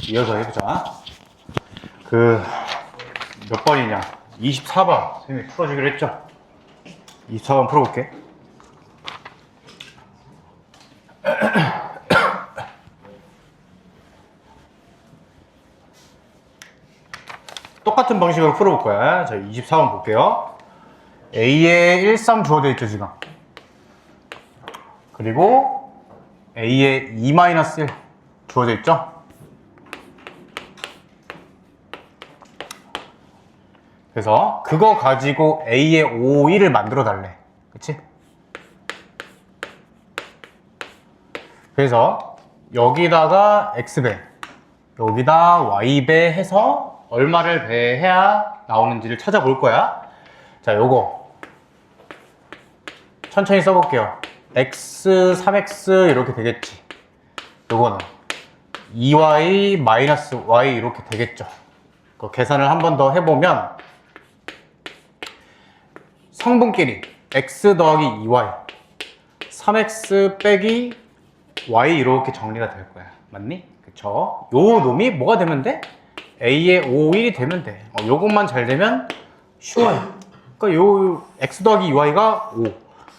이어서 해보자. 몇 번이냐? 24번. 선생님이 풀어주기로 했죠? 24번 풀어볼게. 똑같은 방식으로 풀어볼 거야. 자, 24번 볼게요. A에 1, 3 주어져 있죠, 지금. 그리고 A에 2-1 주어져 있죠? 그래서 그거 가지고 A의 5, 1을 만들어 달래. 그치? 그래서 여기다가 X배, 여기다 Y배 해서 얼마를 배해야 나오는지를 찾아볼 거야. 자, 요거 천천히 써볼게요. X, 3X 이렇게 되겠지. 요거는 2Y 마이너스 Y 이렇게 되겠죠. 그 계산을 한 번 더 해보면 성분끼리 X 더하기 2Y 3X 빼기 Y 이렇게 정리가 될 거야. 맞니? 그쵸? 요 놈이 뭐가 되면 돼? A의 5, 1이 되면 돼. 요것만 잘 되면 쉬워요. 그러니까 요 X 더하기 2Y가 5,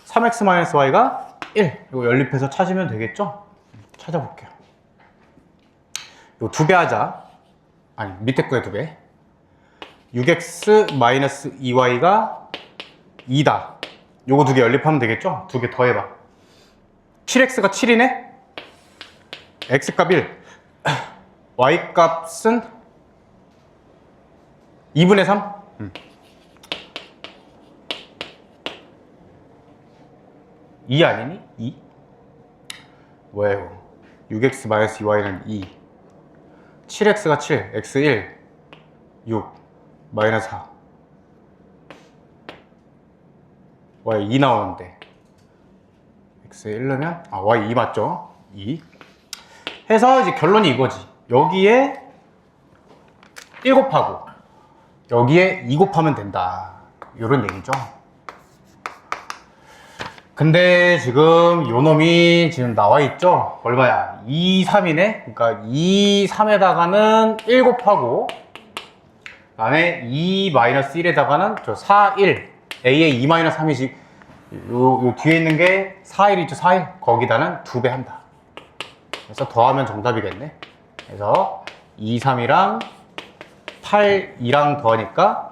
3X 마이너스 Y가 1. 이거 연립해서 찾으면 되겠죠? 찾아볼게요. 요 2배 하자. 아니, 밑에 거에 2배. 6X 마이너스 2Y가 2다. 요거 2개 연립하면 되겠죠? 2개 더 해봐. 7X가 7이네? X값 1. Y값은 2분의 3? 2 아니니? 2? 뭐야 이거? 6X 마이너스 2Y는 2. 7X가 7, X 1, 6, 마이너스 4. Y 2 나오는데 X 1 넣으면 Y 2 맞죠? 2 해서 이제 결론이 이거지. 여기에 1 곱하고 여기에 2 곱하면 된다. 이런 얘기죠. 근데 지금 요 놈이 지금 나와 있죠? 얼마야? 2, 3이네? 그러니까 2, 3에다가는 1 곱하고 그 다음에 2-1에다가는 저 4, 1 A의 2-3이지 요 뒤에 있는 게 4, 1 있죠? 4, 1 거기다는 2배 한다. 그래서 더하면 정답이겠네. 그래서 2, 3이랑 8, 2랑 더하니까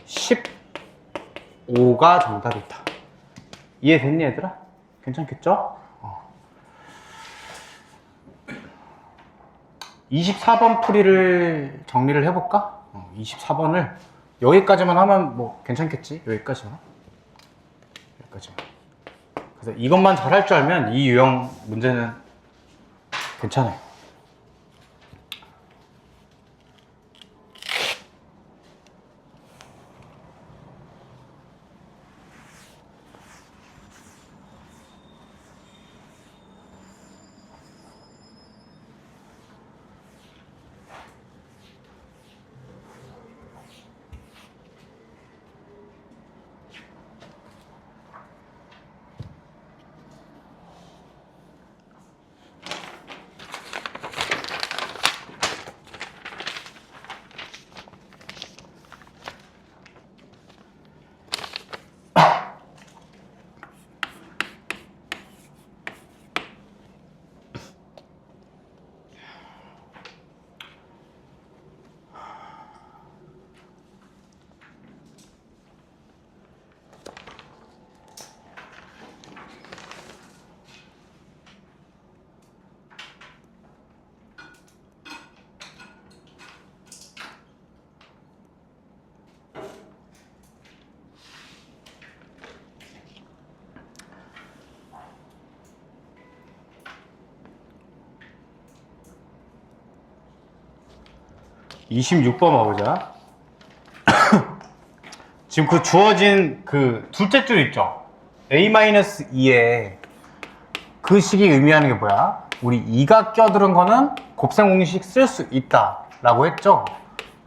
15가 정답이다. 이해됐니 얘들아? 괜찮겠죠? 24번 풀이를 정리를 해볼까? 24번을 여기까지만 하면 뭐 괜찮겠지? 여기까지만. 그래서 이것만 잘할 줄 알면 이 유형 문제는 괜찮아요. (26번) 봐보자. 지금 그 주어진 그 둘째 줄 있죠? A-2에 그 식이 의미하는 게 뭐야? 우리 2가 껴들은 거는 곱셈 공식 쓸 수 있다 라고 했죠?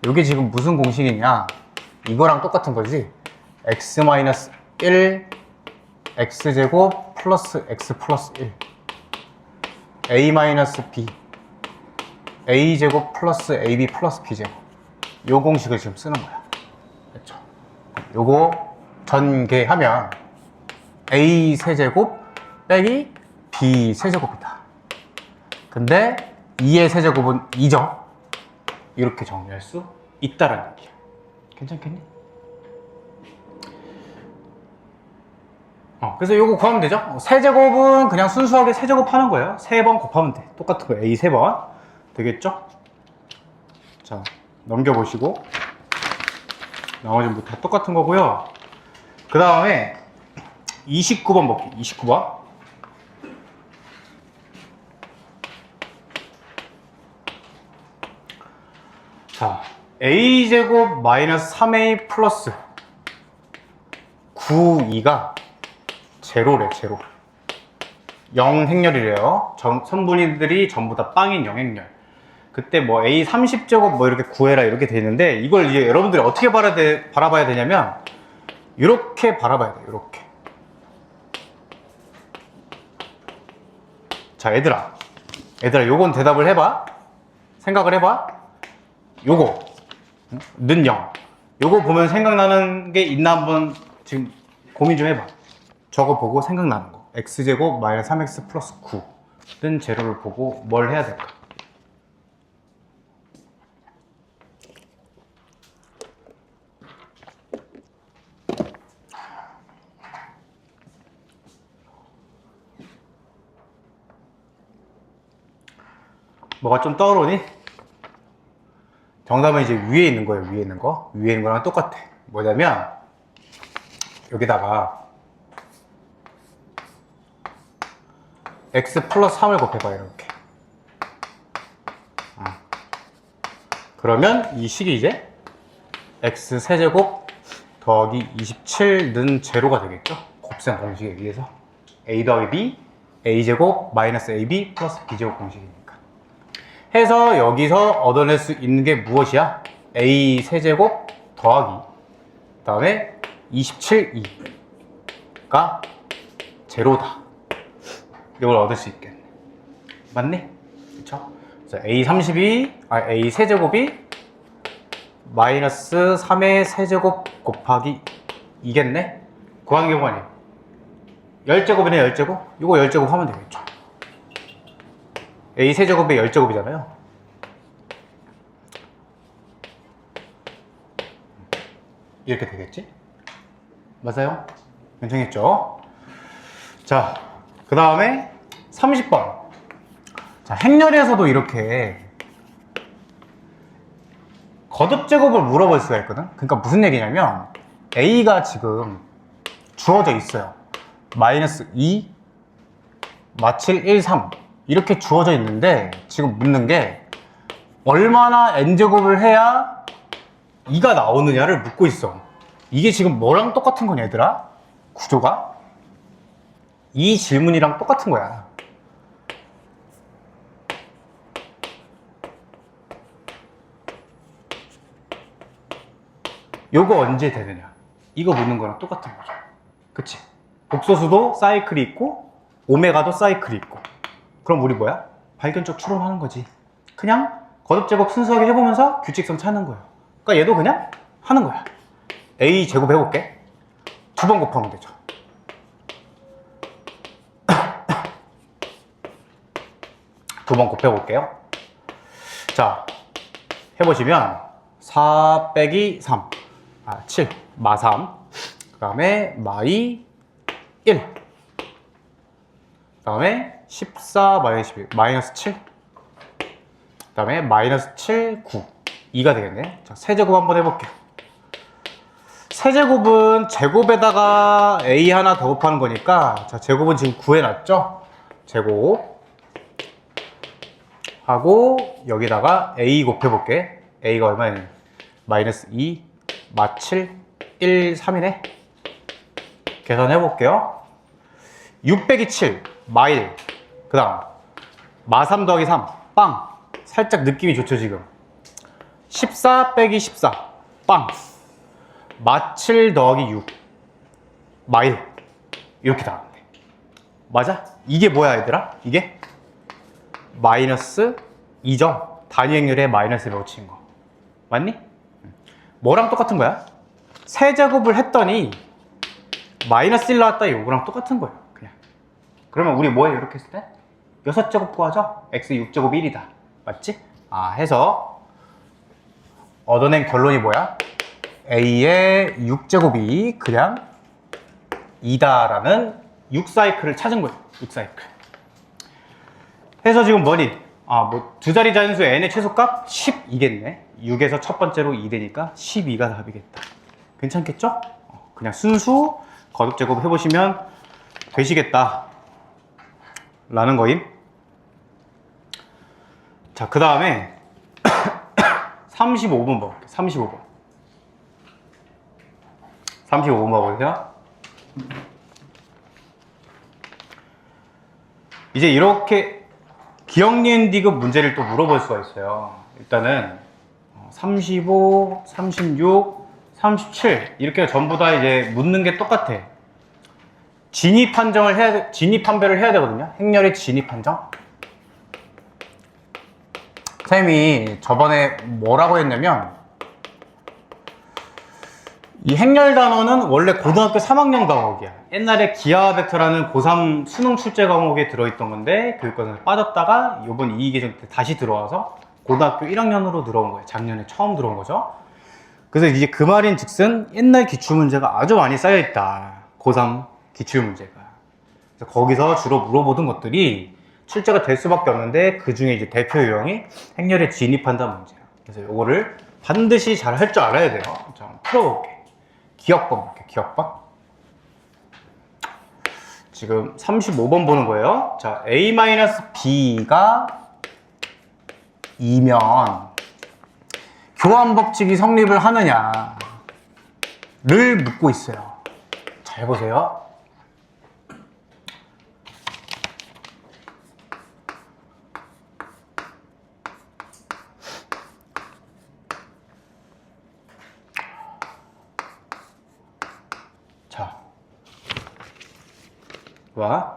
이게 지금 무슨 공식이냐? 이거랑 똑같은 거지. x-1 x제곱 플러스 x 플러스 1 a 마이너스 b a제곱 플러스 ab 플러스 b제곱 요 공식을 지금 쓰는 거야. 그렇죠? 요거 전개하면 a 세제곱 빼기 b 세제곱이다. 근데 2의 세제곱은 2죠. 이렇게 정리할 수 있다라는 얘기야. 괜찮겠니? 그래서 요거 구하면 되죠. 세제곱은 그냥 순수하게 세제곱 하는 거예요. 3번 곱하면 돼. 똑같은 거 a 3번 되겠죠? 자, 넘겨보시고 나머지는 뭐 다 똑같은 거고요. 그 다음에 29번 볼게요. 29번. 자, a제곱 마이너스 3a 플러스 9, 2가 제로래, 제로. 0행렬이래요. 선분위들이 전부 다 빵인 0행렬. 그때 뭐 a 30제곱 뭐 이렇게 구해라 이렇게 돼 있는데, 이걸 이제 여러분들이 어떻게 바라봐야 되냐면 이렇게 바라봐야 돼요. 이렇게. 자, 얘들아 요건 대답을 해봐. 생각을 해봐. 요거 는 0. 요거 보면 생각나는 게 있나 한번 지금 고민 좀 해봐. 저거 보고 생각나는 거. x제곱 마이너스 3x 플러스 9는 제로를 보고 뭘 해야 될까? 뭐가 좀 떠오르니? 정답은 이제 위에 있는 거예요. 위에 있는 거. 위에 있는 거랑 똑같아. 뭐냐면 여기다가 x 플러스 3을 곱해봐요. 이렇게. 그러면 이 식이 이제 x 세제곱 더하기 27는 제로가 되겠죠. 곱셈 공식에 의해서 a 더하기 b a제곱 마이너스 ab 플러스 b제곱 공식이니까 해서 여기서 얻어낼 수 있는 게 무엇이야? a 세제곱 더하기 그 다음에 27, 2가 제로다. 이걸 얻을 수 있겠네. 맞니? 그쵸? 그래서 a 세제곱이 마이너스 3의 세제곱 곱하기 2겠네? 구하는 게 뭐니? 10제곱이네. 10제곱? 이거 10제곱 하면 되겠죠. a 세제곱이 10제곱이잖아요. 이렇게 되겠지? 맞아요? 괜찮겠죠? 자, 그 다음에 30번. 자, 행렬에서도 이렇게 거듭제곱을 물어볼 수가 있거든. 그러니까 무슨 얘기냐면 a가 지금 주어져 있어요. 마이너스 2, 마칠 1, 3 이렇게 주어져 있는데 지금 묻는 게 얼마나 n제곱을 해야 2가 나오느냐를 묻고 있어. 이게 지금 뭐랑 똑같은 거냐 얘들아? 구조가? 이 질문이랑 똑같은 거야. 요거 언제 되느냐? 이거 묻는 거랑 똑같은 거죠. 그치? 복소수도 사이클이 있고 오메가도 사이클이 있고 그럼 우리 뭐야? 발견적 추론하는 거지. 그냥 거듭제곱 순수하게 해보면서 규칙성 찾는 거예요. 그러니까 얘도 그냥 하는 거야. a 제곱 해볼게. 2번 곱하면 되죠. 두 번 곱해볼게요. 자, 해보시면 4 빼기 3 7 마 3 그 다음에 마이 1 그 다음에 14 마이너스 12 마이너스 7 그 다음에 마이너스 7 9 2가 되겠네. 자, 세제곱 한번 해볼게요. 세제곱은 제곱에다가 a 하나 더 곱하는 거니까 자, 제곱은 지금 구해놨죠? 제곱 하고 여기다가 a 곱해볼게. a가 얼마냐? 마이너스 2 마 7 1 3이네. 계산해볼게요. 6 빼기 7 마 1 그 다음 마 3 더하기 3 빵. 살짝 느낌이 좋죠 지금. 14 빼기 14 빵. 마 7 더하기 6 마 1 이렇게 나왔네. 맞아? 이게 뭐야 얘들아? 이게? 마이너스 2점. 단위 행렬에 마이너스 배우친 거. 맞니? 뭐랑 똑같은 거야? 세제곱을 했더니 마이너스 1 나왔다. 요거랑 똑같은 거예요. 그냥. 그러면 우리 뭐해? 이렇게 했을 때? 6제곱 구하죠? x 6제곱 1이다. 맞지? 해서 얻어낸 결론이 뭐야? a의 6제곱이 그냥 2다라는 6사이클을 찾은 거예요. 6사이클. 해서 지금 뭐니? 두 자리 자연수 n의 최소값 12겠네. 6에서 첫 번째로 2 되니까 12가 답이겠다. 괜찮겠죠? 그냥 순수 거듭제곱 해보시면 되시겠다. 라는 거임. 자, 그 다음에 35번 봐볼게요. 35번. 35번 봐보세요. 이제 이렇게 기억, 니은, 디귿 문제를 또 물어볼 수가 있어요. 일단은 35, 36, 37 이렇게 전부 다 이제 묻는 게 똑같아. 진입 판정을 해야 진입 판별을 해야 되거든요. 행렬의 진입 판정. 선생님이 저번에 뭐라고 했냐면 이 행렬 단원은 원래 고등학교 3학년 과목이야. 옛날에 기하 벡터라는 고3 수능 출제 과목에 들어있던 건데 교육과정에서 빠졌다가 이번 2기계정 때 다시 들어와서 고등학교 1학년으로 들어온 거예요. 작년에 처음 들어온 거죠. 그래서 이제 그 말인 즉슨 옛날 기출문제가 아주 많이 쌓여있다. 고3 기출문제가. 그래서 거기서 주로 물어보던 것들이 출제가 될 수밖에 없는데 그 중에 이제 대표 유형이 행렬에 진입한다는 문제야. 그래서 이거를 반드시 잘 할 줄 알아야 돼요. 자, 한번 풀어볼게. 기억번 볼게요. 기억번. 지금 35번 보는 거예요. 자, a-b가 2면 교환 법칙이 성립을 하느냐를 묻고 있어요. 잘 보세요. 자, 와.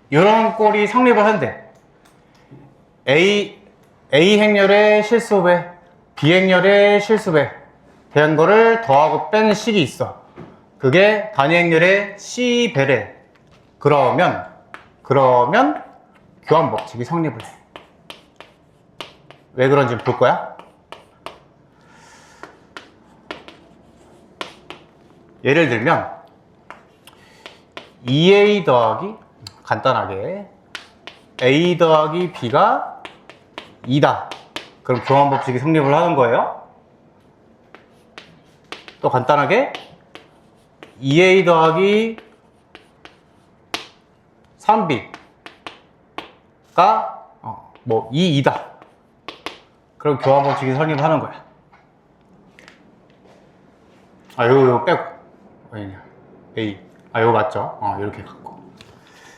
이런 꼴이 성립을 한대. A 행렬의 실수배, B 행렬의 실수배 대한 거를 더하고 뺀 식이 있어. 그게 단위 행렬의 C배래. 그러면 교환 법칙이 성립을 해. 왜 그런지 볼 거야? 예를 들면 2a 더하기 간단하게 a 더하기 b가 2다. 그럼 교환 법칙이 성립을 하는 거예요. 또 간단하게 2a 더하기 3b가 2다. 그럼 교환 법칙이 성립을 하는 거야. 요거 빼고. 왜냐? A. 요거 맞죠? 이렇게 갖고.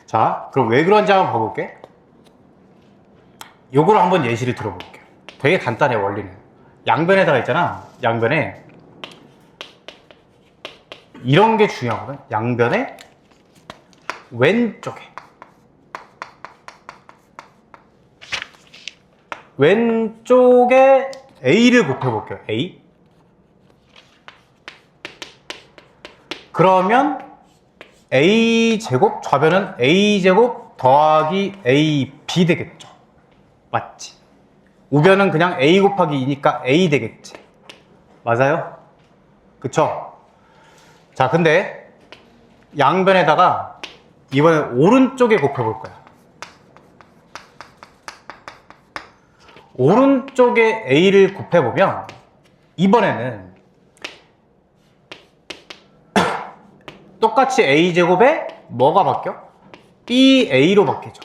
자, 그럼 왜 그런지 한번 봐볼게. 요거를 한번 예시를 들어볼게요. 되게 간단해, 원리는. 양변에다가 있잖아. 양변에. 이런 게 중요하거든. 양변에 왼쪽에 A를 곱해볼게요. A. 그러면 A제곱, 좌변은 A제곱 더하기 AB 되겠죠. 맞지? 우변은 그냥 A 곱하기 2니까 A 되겠지. 맞아요? 그쵸? 자, 근데 양변에다가 이번에 오른쪽에 곱해볼 거야. 오른쪽에 A를 곱해보면 이번에는 똑같이 A제곱에 뭐가 바뀌어? BA로 바뀌죠.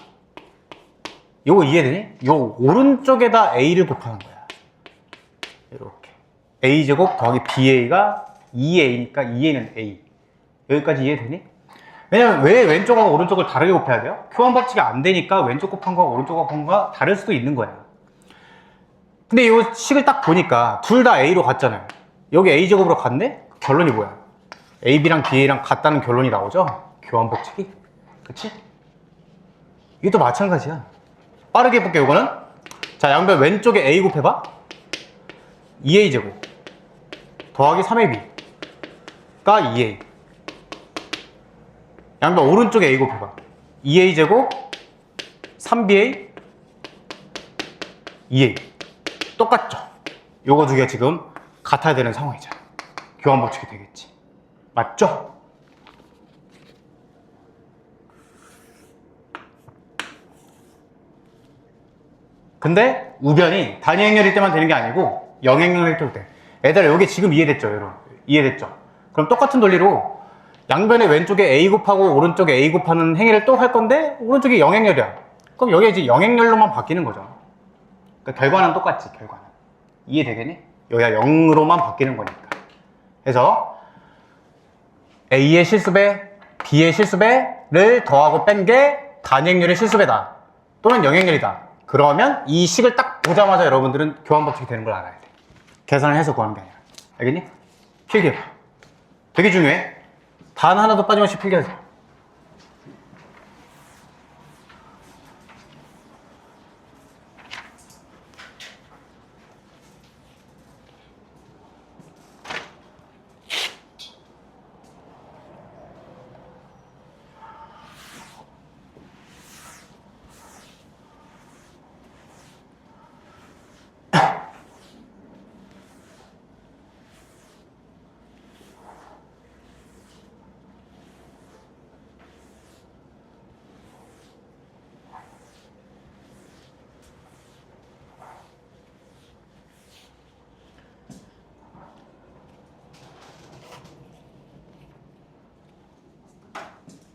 요거 이해되니? 요 오른쪽에다 A를 곱하는 거야. 이렇게 A제곱 더하기 BA가 2A니까 2A는 A. 여기까지 이해되니? 왜냐면 왜 왼쪽하고 오른쪽을 다르게 곱해야 돼요? 교환 법칙이 안 되니까 왼쪽 곱한 거와 오른쪽 곱한 거가 다를 수도 있는 거야. 근데 이 식을 딱 보니까 둘 다 A로 갔잖아요. 여기 A제곱으로 갔네? 결론이 뭐야? AB랑 BA랑 같다는 결론이 나오죠? 교환 법칙이. 그치? 이게 또 마찬가지야. 빠르게 해볼게요, 이거는. 자, 양변 왼쪽에 A 곱해봐. 2A제곱 더하기 3AB가 2A. 양변 오른쪽에 A 곱해봐. 2A제곱 3BA 2A. 똑같죠? 요거 두 개가 지금 같아야 되는 상황이잖아. 교환 법칙이 되겠지. 맞죠? 근데 우변이 단위행렬일 때만 되는 게 아니고 영행렬일 때도 돼. 얘들아, 여기 지금 이해됐죠, 여러분? 이해됐죠? 그럼 똑같은 논리로 양변의 왼쪽에 A 곱하고 오른쪽에 A 곱하는 행위를 또 할 건데 오른쪽이 영행렬이야. 그럼 여기 이제 영행렬로만 바뀌는 거죠. 그러니까 결과는 똑같지, 결과는. 이해되겠니? 여기가 0으로만 바뀌는 거니까. 그래서 A의 실수배, B의 실수배를 더하고 뺀 게 단위행렬의 실수배다. 또는 영행렬이다. 그러면 이 식을 딱 보자마자 여러분들은 교환 법칙이 되는 걸 알아야 돼. 계산을 해서 구하는 게 아니라. 알겠니? 필기해봐. 되게 중요해. 단 하나도 빠짐없이 필기하세요.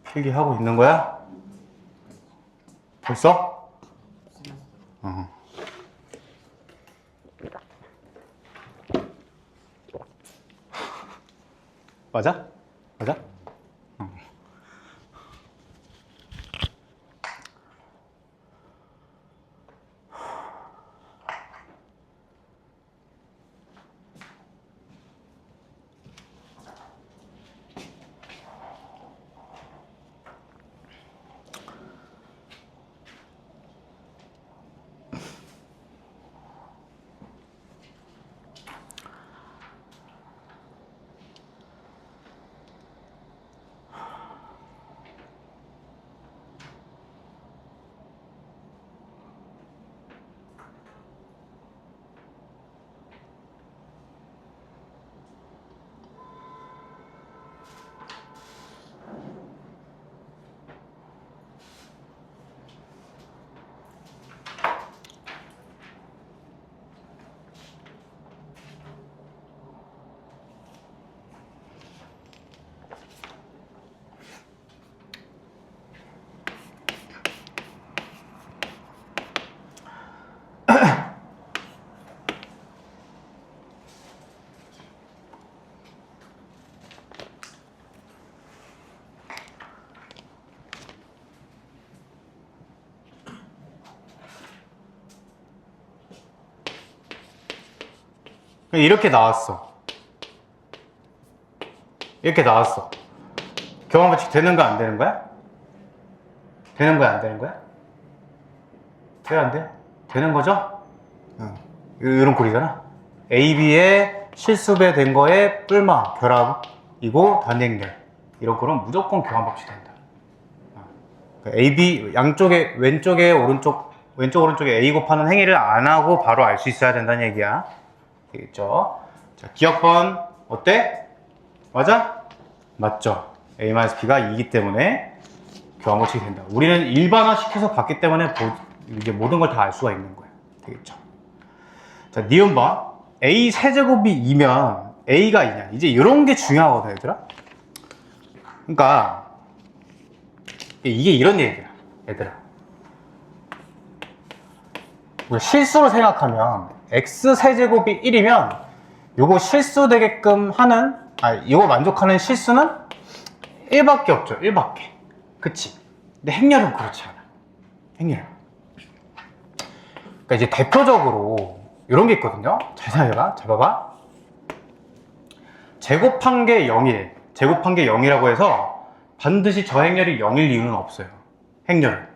필기하고 있는 거야? 벌써? 맞아? 맞아? 이렇게 나왔어. 이렇게 나왔어. 교환 법칙 되는 거야, 안 되는 거야? 되는 거야, 안 되는 거야? 돼, 안 돼? 되는 거죠? 이런 꼴이잖아. AB의 실수배 된 거에 뿔마, 결합이고 단행렬. 이런 꼴은 무조건 교환 법칙 된다. AB 양쪽에 왼쪽에 오른쪽에 A 곱하는 행위를 안 하고 바로 알 수 있어야 된다는 얘기야. 되겠죠? 자, 기억번 어때? 맞아? 맞죠? A-B가 2이기 때문에 교환 법칙이 된다. 우리는 일반화 시켜서 봤기 때문에 이제 모든 걸 다 알 수가 있는 거야. 되겠죠? 자, 니은번 A 세제곱이 2면 A가 2냐? 이제 이런 게 중요하거든, 얘들아. 그러니까 이게 이런 얘기야, 얘들아. 우리가 실수로 생각하면 X 세제곱이 1이면 요거 실수 되게끔 하는, 요거 만족하는 실수는 1밖에 없죠. 1밖에. 그치? 근데 행렬은 그렇지 않아. 행렬. 그러니까 이제 대표적으로 이런 게 있거든요. 잘 생각해봐. 잘 봐봐. 제곱한 게 0이래. 제곱한 게 0이라고 해서 반드시 저 행렬이 0일 이유는 없어요. 행렬은.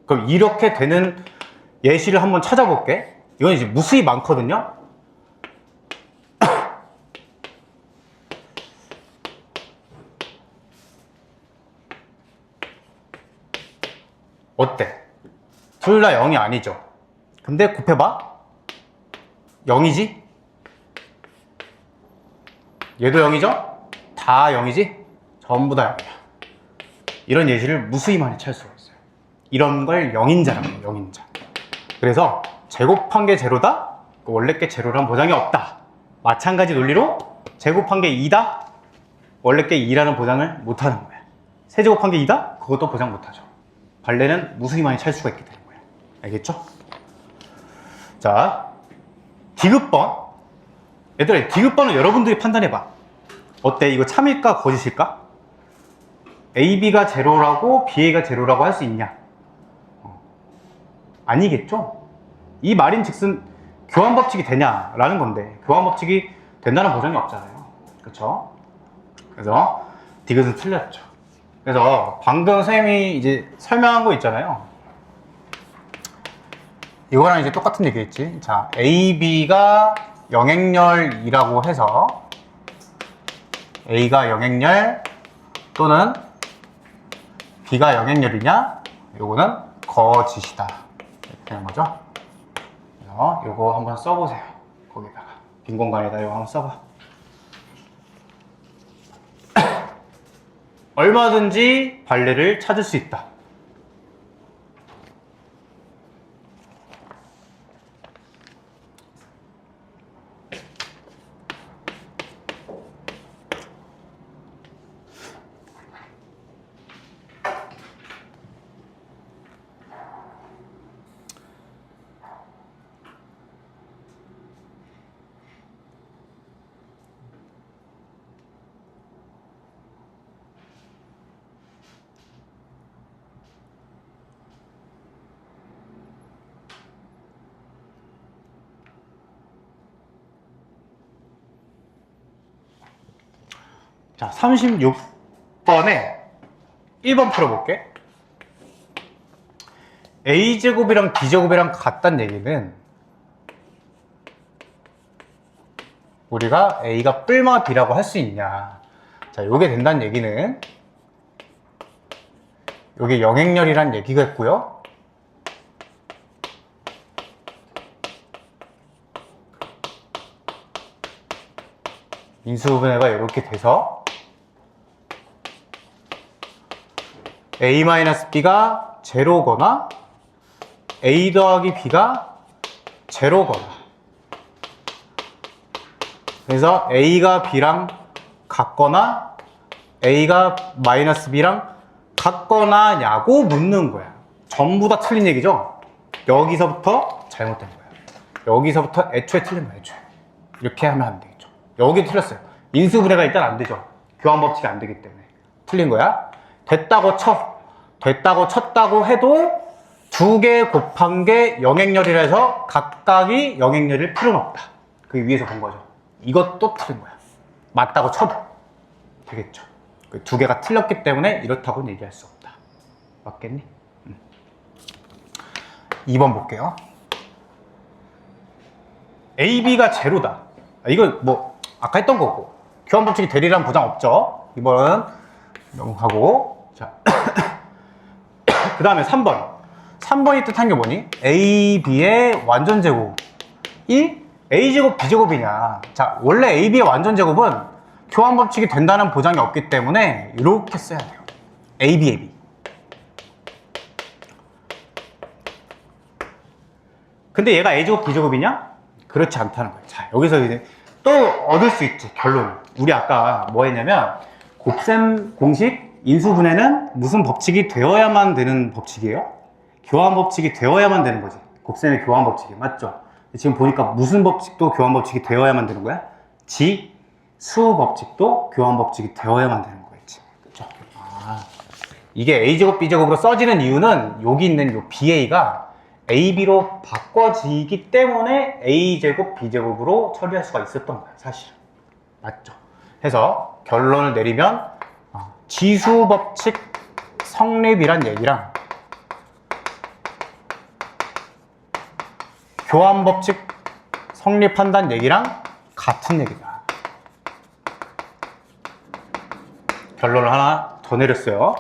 그럼 이렇게 되는 예시를 한번 찾아볼게. 이건 이제 무수히 많거든요. 어때? 둘 다 0이 아니죠. 근데 곱해봐. 0이지? 얘도 0이죠? 다 0이지? 전부 다 0이야. 이런 예시를 무수히 많이 찾을 수가 있어요. 이런 걸 영인자라고 해요. 영인자. 그래서 제곱한 게 제로다? 원래 게 제로란 보장이 없다. 마찬가지 논리로 제곱한 게 2다? 원래 게 2라는 보장을 못하는 거야. 세제곱한 게 2다? 그것도 보장 못하죠. 발레는 무수히 많이 찾을 수가 있게 되는 거예요. 알겠죠? 자, 디귿번. 얘들아, 디귿번은 여러분들이 판단해봐. 어때? 이거 참일까 거짓일까? AB가 제로라고 BA가 제로라고 할 수 있냐? 아니겠죠? 이 말인 즉슨 교환법칙이 되냐라는 건데, 교환법칙이 된다는 보장이 없잖아요. 그쵸? 그래서 디귿은 틀렸죠. 그래서 방금 선생님이 이제 설명한 거 있잖아요. 이거랑 이제 똑같은 얘기겠지. 자, AB가 영행렬이라고 해서 A가 영행렬 또는 B가 영행렬이냐? 요거는 거짓이다. 이렇게 되는 거죠. 그래서 요거 한번 써보세요. 거기다가 빈 공간에다 요거 한번 써봐. 얼마든지 발레를 찾을 수 있다. 자, 36번에 1번 풀어볼게. A제곱이랑 B제곱이랑 같다는 얘기는 우리가 A가 뿔마 B라고 할 수 있냐. 자, 요게 된다는 얘기는 요게 영행렬이란 얘기겠고요. 인수분해가 이렇게 돼서 A-B가 제로거나 A 더하기 B가 제로거나, 그래서 A가 B랑 같거나 A가 마이너스 B랑 같거나냐고 묻는 거야. 전부 다 틀린 얘기죠. 여기서부터 잘못된 거야. 여기서부터 애초에 틀린 거야. 애초에 이렇게 하면 안 되겠죠. 여기 틀렸어요. 인수분해가 일단 안 되죠. 교환법칙이 안 되기 때문에 틀린 거야. 됐다고 쳐. 됐다고 쳤다고 해도 두 개 곱한 게 영행렬이라 해서 각각이 영행렬일 필요는 없다. 그 위에서 본 거죠. 이것도 틀린 거야. 맞다고 쳐도 되겠죠. 그 두 개가 틀렸기 때문에 이렇다고는 얘기할 수 없다. 맞겠니? 2번 볼게요. AB가 제로다. 이거 뭐 아까 했던 거고, 교환법칙이 되리란 보장 없죠. 이번은 넘어가고. 자, 그 다음에 3번. 3번이 뜻한 게 뭐니? AB의 완전제곱이 A제곱 B제곱이냐. 자, 원래 AB의 완전제곱은 교환법칙이 된다는 보장이 없기 때문에 이렇게 써야 돼요. AB. 근데 얘가 A제곱 B제곱이냐? 그렇지 않다는 거예요. 자, 여기서 이제 또 얻을 수 있지, 결론을. 우리 아까 뭐 했냐면, 곱셈 공식 인수분해는 무슨 법칙이 되어야만 되는 법칙이에요? 교환법칙이 되어야만 되는 거지. 곱셈의 교환법칙이. 맞죠? 지금 보니까 무슨 법칙도 교환법칙이 되어야만 되는 거야? 지수법칙도 교환법칙이 되어야만 되는 거겠지. 그쵸? 아, 이게 A제곱 B제곱으로 써지는 이유는 여기 있는 요 BA가 AB로 바꿔지기 때문에 A제곱 B제곱으로 처리할 수가 있었던 거야, 사실은. 맞죠? 해서 결론을 내리면 지수 법칙 성립이란 얘기랑 교환 법칙 성립한다는 얘기랑 같은 얘기다. 결론을 하나 더 내렸어요.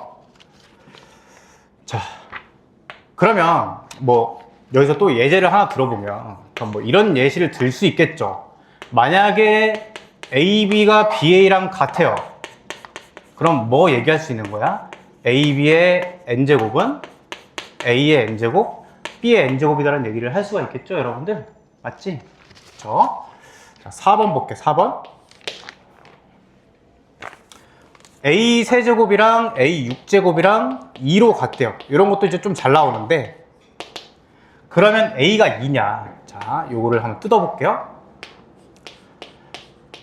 자, 그러면 뭐 여기서 또 예제를 하나 들어보면 그럼 뭐 이런 예시를 들 수 있겠죠. 만약에 AB가 BA랑 같아요. 그럼 뭐 얘기할 수 있는 거야? AB의 n제곱은 A의 n제곱, B의 n제곱이라는 얘기를 할 수가 있겠죠, 여러분들? 맞지? 그렇죠? 자, 4번 볼게, 4번. A 세제곱이랑 A 6제곱이랑 2로 같대요. 이런 것도 이제 좀 잘 나오는데, 그러면 A가 2냐? 자, 요거를 한번 뜯어볼게요.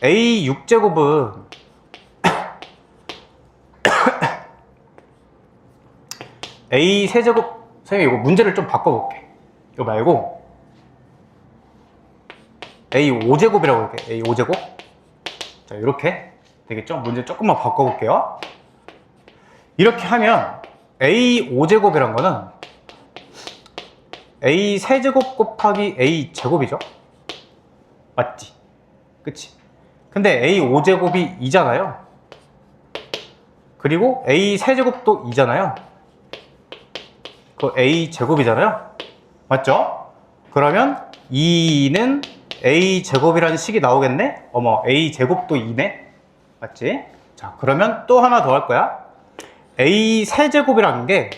A 6제곱은 A 세제곱, 선생님 이거 문제를 좀 바꿔볼게. 이거 말고 A 5제곱이라고 할게. A 5제곱. 자, 이렇게 되겠죠? 문제 조금만 바꿔볼게요. 이렇게 하면 A 5제곱이란 거는 A 세제곱 곱하기 A 제곱이죠? 맞지? 그치? 근데 A 5제곱이 2잖아요. 그리고 A 세제곱도 2잖아요. 그 A 제곱이잖아요. 맞죠? 그러면 2는 A 제곱이라는 식이 나오겠네? 어머, A 제곱도 2네? 맞지? 자, 그러면 또 하나 더 할 거야. A 세제곱이라는 게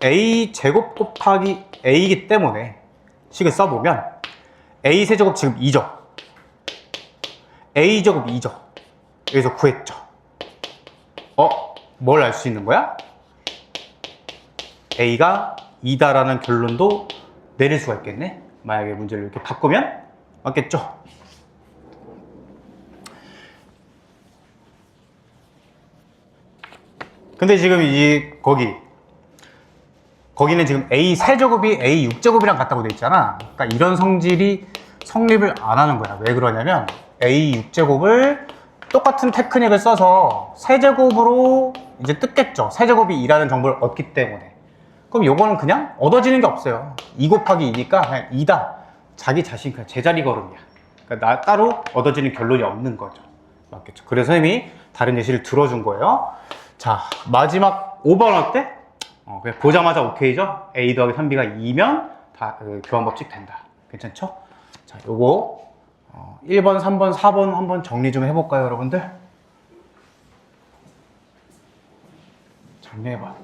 A 제곱 곱하기 A이기 때문에 식을 써보면 A 세제곱 지금 2죠? A 제곱 2죠? 여기서 구했죠? 뭘 알 수 있는 거야? A가 2다라는 결론도 내릴 수가 있겠네? 만약에 문제를 이렇게 바꾸면? 맞겠죠? 근데 지금 거기는 지금 A 세제곱이 A 6제곱이랑 같다고 돼 있잖아. 그러니까 이런 성질이 성립을 안 하는 거야. 왜 그러냐면 A 6제곱을 똑같은 테크닉을 써서 세제곱으로 이제 뜯겠죠. 세제곱이 2라는 정보를 얻기 때문에. 그럼 요거는 그냥 얻어지는 게 없어요. 2 곱하기 2니까 그냥 2다. 자기 자신 그냥 제자리 걸음이야. 그러니까 따로 얻어지는 결론이 없는 거죠. 맞겠죠. 그래서 선생님이 다른 예시를 들어준 거예요. 자, 마지막 5번 어때? 그냥 보자마자 오케이죠? A 더하기 3B가 2면 다 교환 법칙 된다. 괜찮죠? 자, 요거 1번, 3번, 4번 한번 정리 좀 해볼까요, 여러분들? 정리해봐.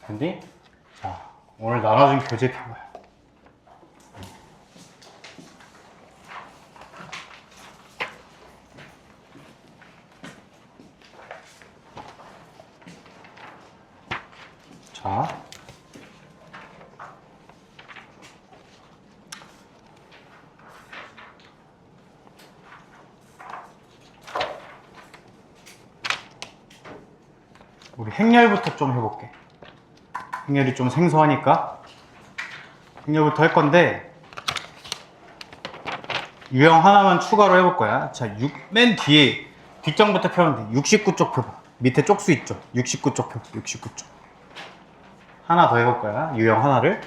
됐니? 자, 오늘 나눠준 교재 펴봐요. 자, 우리 행렬부터 좀 해볼게. 행렬이 좀 생소하니까 행렬부터 할 건데 유형 하나만 추가로 해볼 거야. 자, 맨 뒤에 뒷장부터 펴면 돼. 69쪽 펴봐. 밑에 쪽수 있죠? 69쪽 펴봐. 69쪽. 하나 더 해볼 거야. 유형 하나를.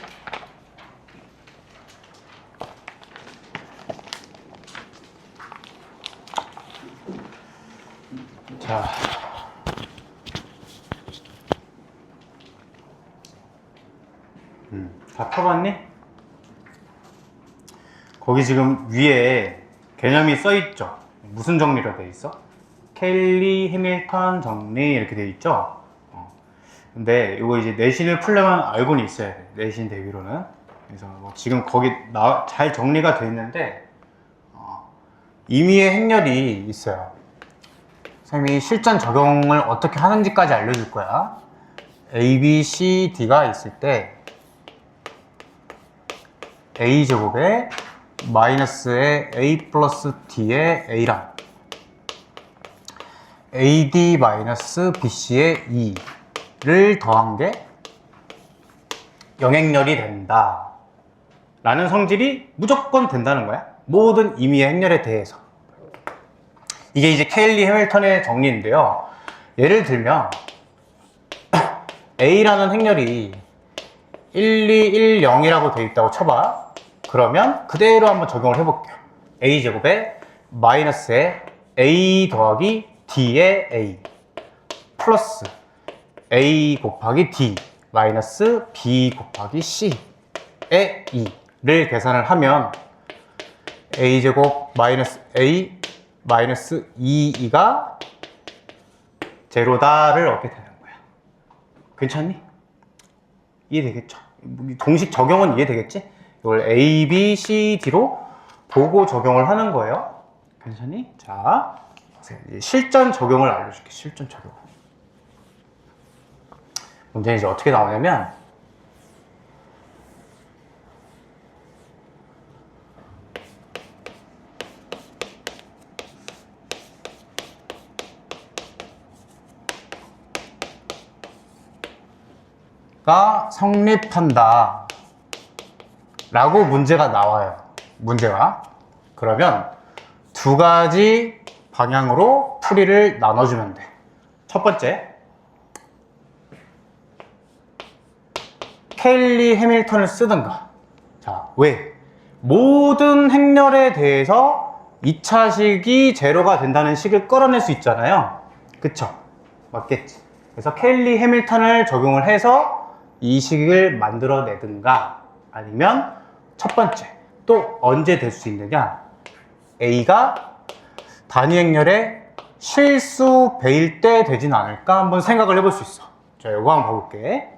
자, 다 펴봤니? 거기 지금 위에 개념이 써있죠? 무슨 정리로 되어 있어? 켈리, 해밀턴 정리 이렇게 되어 있죠? 근데 이거 이제 내신을 풀려면 알고는 있어야 돼. 내신 대비로는. 그래서 뭐 지금 거기 잘 정리가 되어 있는데 임의의 행렬이 있어요. 선생님이 실전 적용을 어떻게 하는지까지 알려줄 거야. A, B, C, D가 있을 때 A제곱에 마이너스에 A 플러스 D의 A랑 AD 마이너스 BC의 E를 더한 게 영행렬이 된다 라는 성질이 무조건 된다는 거야. 모든 임의의 행렬에 대해서. 이게 이제 케일리 해밀턴의 정리인데요. 예를 들면 A라는 행렬이 1, 2, 1, 0이라고 되어 있다고 쳐봐. 그러면 그대로 한번 적용을 해볼게요. A제곱에 마이너스에 A 더하기 D의 A 플러스 A 곱하기 D 마이너스 B 곱하기 C의 E를 계산을 하면 A제곱 마이너스 A 마이너스 2가 제로다를 얻게 되는 거야. 괜찮니? 이해되겠죠? 공식 적용은 이해되겠지? 이걸 A, B, C, D로 보고 적용을 하는 거예요. 괜찮니? 자, 실전 적용을 알려줄게. 실전 적용. 문제는 이제 어떻게 나오냐면 가 성립한다 라고 문제가 나와요. 문제가. 그러면 두 가지 방향으로 풀이를 나눠주면 돼. 첫 번째, 케일리 해밀턴을 쓰든가. 자, 왜? 모든 행렬에 대해서 2차식이 제로가 된다는 식을 끌어낼 수 있잖아요. 그쵸? 맞겠지? 그래서 케일리 해밀턴을 적용을 해서 이 식을 만들어내든가, 아니면 첫 번째, 또 언제 될 수 있느냐? A가 단위 행렬의 실수 배일 때 되진 않을까? 한번 생각을 해볼 수 있어. 자, 이거 한번 봐볼게.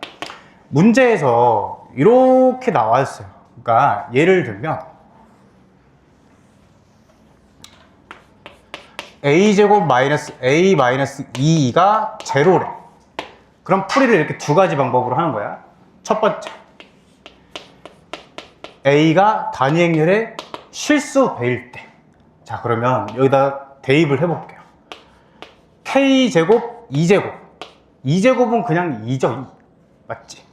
문제에서 이렇게 나왔어요. 그러니까 예를 들면 A제곱 마이너스 A 마이너스 2가 제로래. 그럼 풀이를 이렇게 두 가지 방법으로 하는 거야. 첫 번째, A가 단위 행렬의 실수 배일 때. 자, 그러면 여기다 대입을 해볼게요. K제곱 2제곱. 2제곱은 그냥 2죠. 2. 맞지?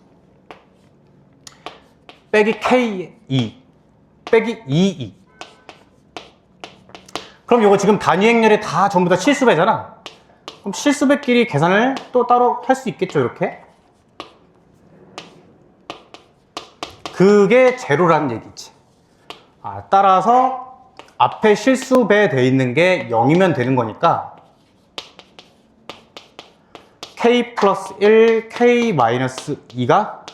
빼기 K2 빼기 2. 그럼 이거 지금 단위 행렬에 다 전부 다 실수배잖아. 그럼 실수배끼리 계산을 또 따로 할 수 있겠죠, 이렇게. 그게 제로라는 얘기지. 따라서 앞에 실수배 돼 있는 게 0이면 되는 거니까 K 플러스 1, K 마이너스 2가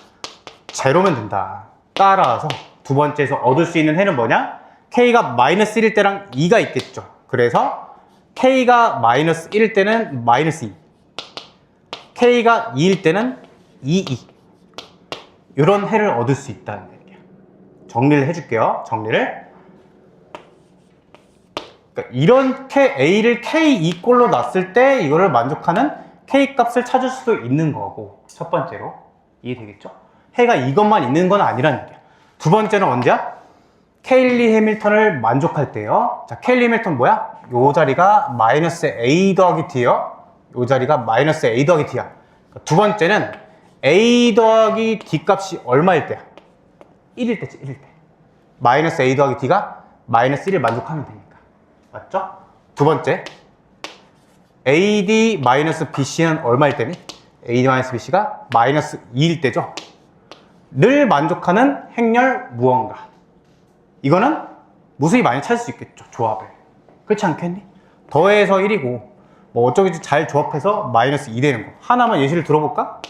제로면 된다. 따라서 두 번째에서 얻을 수 있는 해는 뭐냐? K가 마이너스 1일 때랑 2가 있겠죠. 그래서 K가 마이너스 1일 때는 마이너스 2, K가 2일 때는 2. 이런 해를 얻을 수 있다는 얘기야. 정리를 해줄게요. 정리를. 그러니까 이렇게 A를 K2꼴로 놨을 때 이거를 만족하는 K 값을 찾을 수도 있는 거고, 첫 번째로. 이해되겠죠? 해가 이것만 있는 건 아니라는 얘기야. 두 번째는 언제야? 케일리 해밀턴을 만족할 때요. 자, 케일리 해밀턴 뭐야? 요 자리가 마이너스 A 더하기 D예요. 요 자리가 마이너스 A 더하기 D야. 두 번째는 A 더하기 D 값이 얼마일 때야? 1일 때지, 1일 때. 마이너스 A 더하기 D가 마이너스 1을 만족하면 되니까. 맞죠? 두 번째, AD 마이너스 BC는 얼마일 때니? AD 마이너스 BC가 마이너스 2일 때죠? 를 만족하는 행렬 무언가. 이거는 무수히 많이 찾을 수 있겠죠, 조합을. 그렇지 않겠니? 더해서 1이고 뭐 어쩌고저쩌고 잘 조합해서 마이너스 2 되는 거. 하나만 예시를 들어볼까?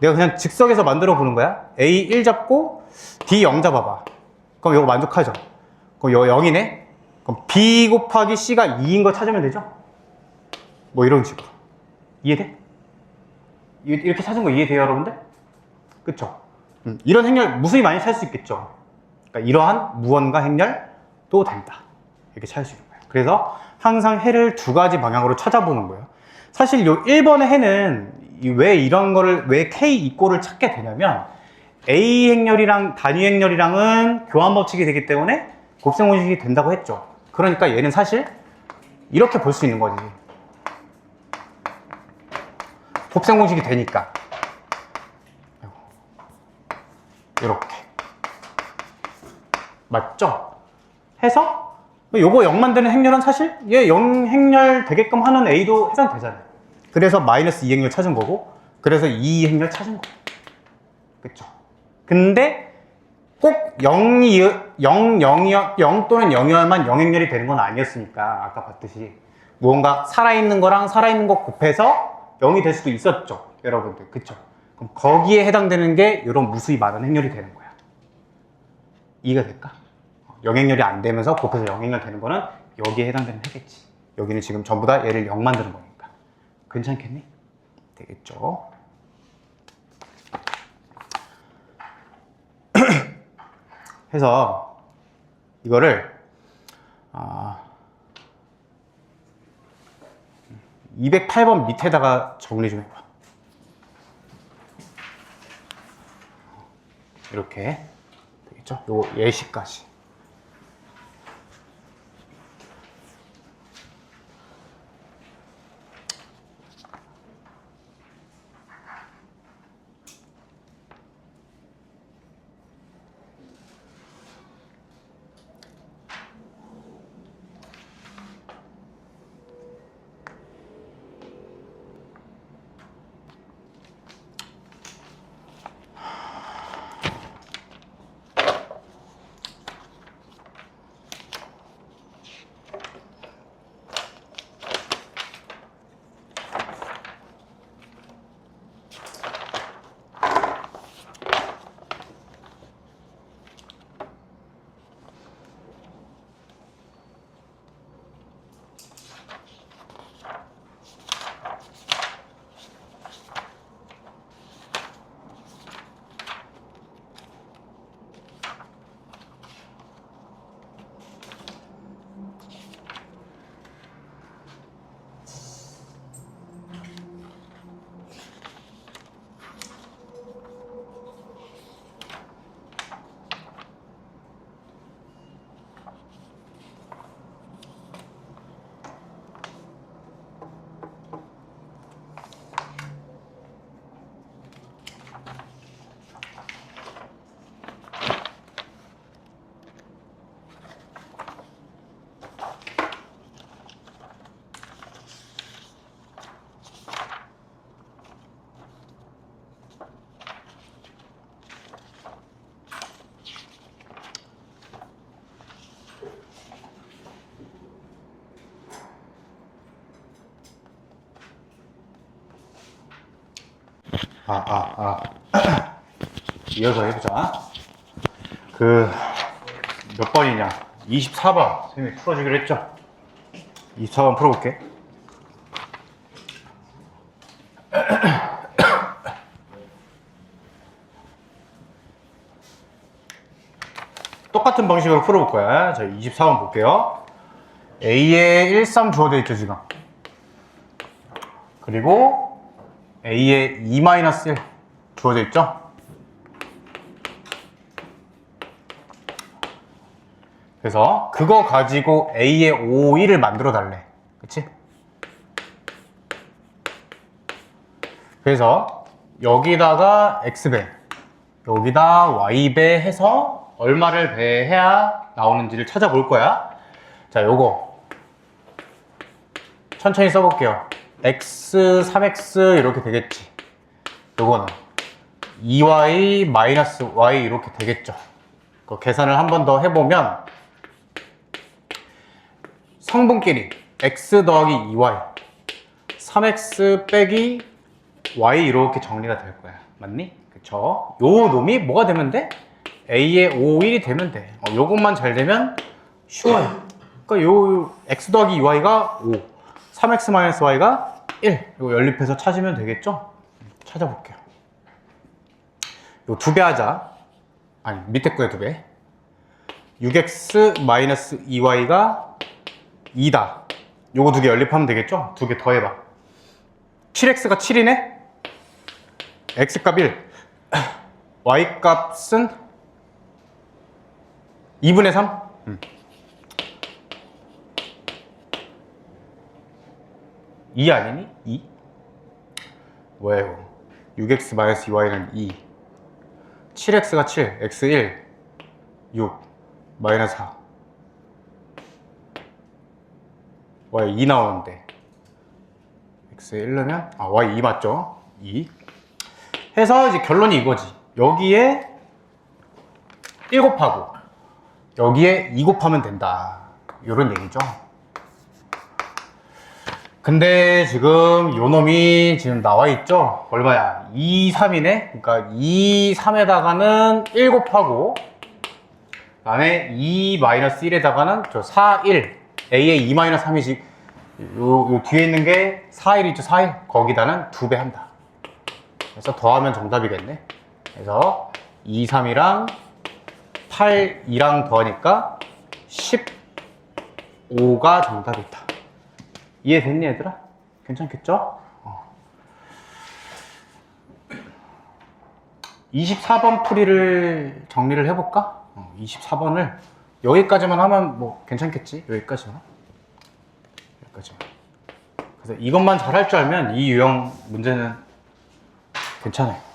내가 그냥 즉석에서 만들어 보는 거야. A 1 잡고 D 0 잡아봐. 그럼 이거 만족하죠? 그럼 이거 0이네? 그럼 B 곱하기 C가 2인 거 찾으면 되죠? 뭐 이런 식으로. 이해돼? 이렇게 찾은 거 이해돼요, 여러분들? 그쵸? 이런 행렬 무수히 많이 찾을 수 있겠죠? 그러니까 이러한 무언가 행렬도 된다. 이렇게 찾을 수 있는 거예요. 그래서 항상 해를 두 가지 방향으로 찾아보는 거예요. 사실 요 1번의 해는 왜 이런 거를, 왜 K2꼴을 찾게 되냐면 A 행렬이랑 단위 행렬이랑은 교환 법칙이 되기 때문에 곱셈 공식이 된다고 했죠. 그러니까 얘는 사실 이렇게 볼 수 있는 거지. 곱셈 공식이 되니까. 이렇게. 맞죠? 해서 요거 0 만드는 행렬은 사실 얘 0 행렬 되게끔 하는 A도 해당되잖아요. 그래서 마이너스 2 행렬 찾은 거고, 그래서 2 행렬 찾은 거예요. 그쵸? 근데 꼭 0 또는 0이어야만 0 행렬이 되는 건 아니었으니까, 아까 봤듯이 무언가 살아있는 거랑 살아있는 거 곱해서 0이 될 수도 있었죠, 여러분들. 그쵸? 그럼 거기에 해당되는 게 이런 무수히 많은 행렬이 되는 거야. 이해가 될까? 0행렬이 안 되면서 곱해서 0행렬 되는 거는 여기에 해당되는 해겠지. 여기는 지금 전부 다 얘를 0 만드는 거니까. 괜찮겠니? 되겠죠? 해서 이거를 208번 밑에다가 정리 좀 해봐. 이렇게 되겠죠? 요 예시까지. 이어서 해보자. 몇 번이냐? 24번. 선생님이 풀어주기로 했죠? 24번 풀어볼게. 똑같은 방식으로 풀어볼 거야. 자, 24번 볼게요. A에 1, 3 주어져 있죠, 지금. 그리고 A에 2-1 주어져 있죠. 그래서 그거 가지고 A에 5, 1을 만들어 달래. 그치? 그래서 여기다가 X배, 여기다 Y배 해서 얼마를 배해야 나오는지를 찾아볼 거야. 자, 요거 천천히 써볼게요. X, 3X 이렇게 되겠지. 요거는 2Y 마이너스 Y 이렇게 되겠죠. 그 계산을 한 번 더 해보면 성분끼리 X 더하기 2Y 3X 빼기 Y 이렇게 정리가 될 거야. 맞니? 그쵸? 요 놈이 뭐가 되면 돼? A에 5, 1이 되면 돼. 요것만 잘 되면 쉬워요. 그러니까 요 X 더하기 2Y가 5 3X 마이너스 Y가 1 이거 연립해서 찾으면 되겠죠? 찾아볼게요. 요 두 배 하자. 아니 밑에 거에 두 배. 6X 마이너스 2Y가 2다. 요거 두 개 연립하면 되겠죠? 두 개 더 해봐. 7X가 7이네? X값 1 Y값은 2분의 3? 2 아니니? 2? 뭐야 이거 6X 마이너스 2Y는 2 7X가 7 X 1 6 마이너스 4 Y 2 나오는데 X에 1 넣으면 Y 2 맞죠? 2 해서 이제 결론이 이거지. 여기에 1 곱하고 여기에 2 곱하면 된다. 이런 얘기죠. 근데 지금 요 놈이 지금 나와 있죠? 얼마야? 2, 3이네? 그러니까 2, 3에다가는 1 곱하고 그 다음에 2-1에다가는 저 4, 1 A에 2-3이지 요 뒤에 있는 게 4, 1 있죠? 4, 1 거기다는 2배 한다. 그래서 더하면 정답이겠네. 그래서 2, 3이랑 8, 2랑 더하니까 15가 정답이다. 이해됐니 얘들아? 괜찮겠죠? 24번 풀이를 정리를 해볼까? 24번을 여기까지만 하면 뭐 괜찮겠지? 여기까지만. 그래서 이것만 잘할 줄 알면 이 유형 문제는 괜찮아요.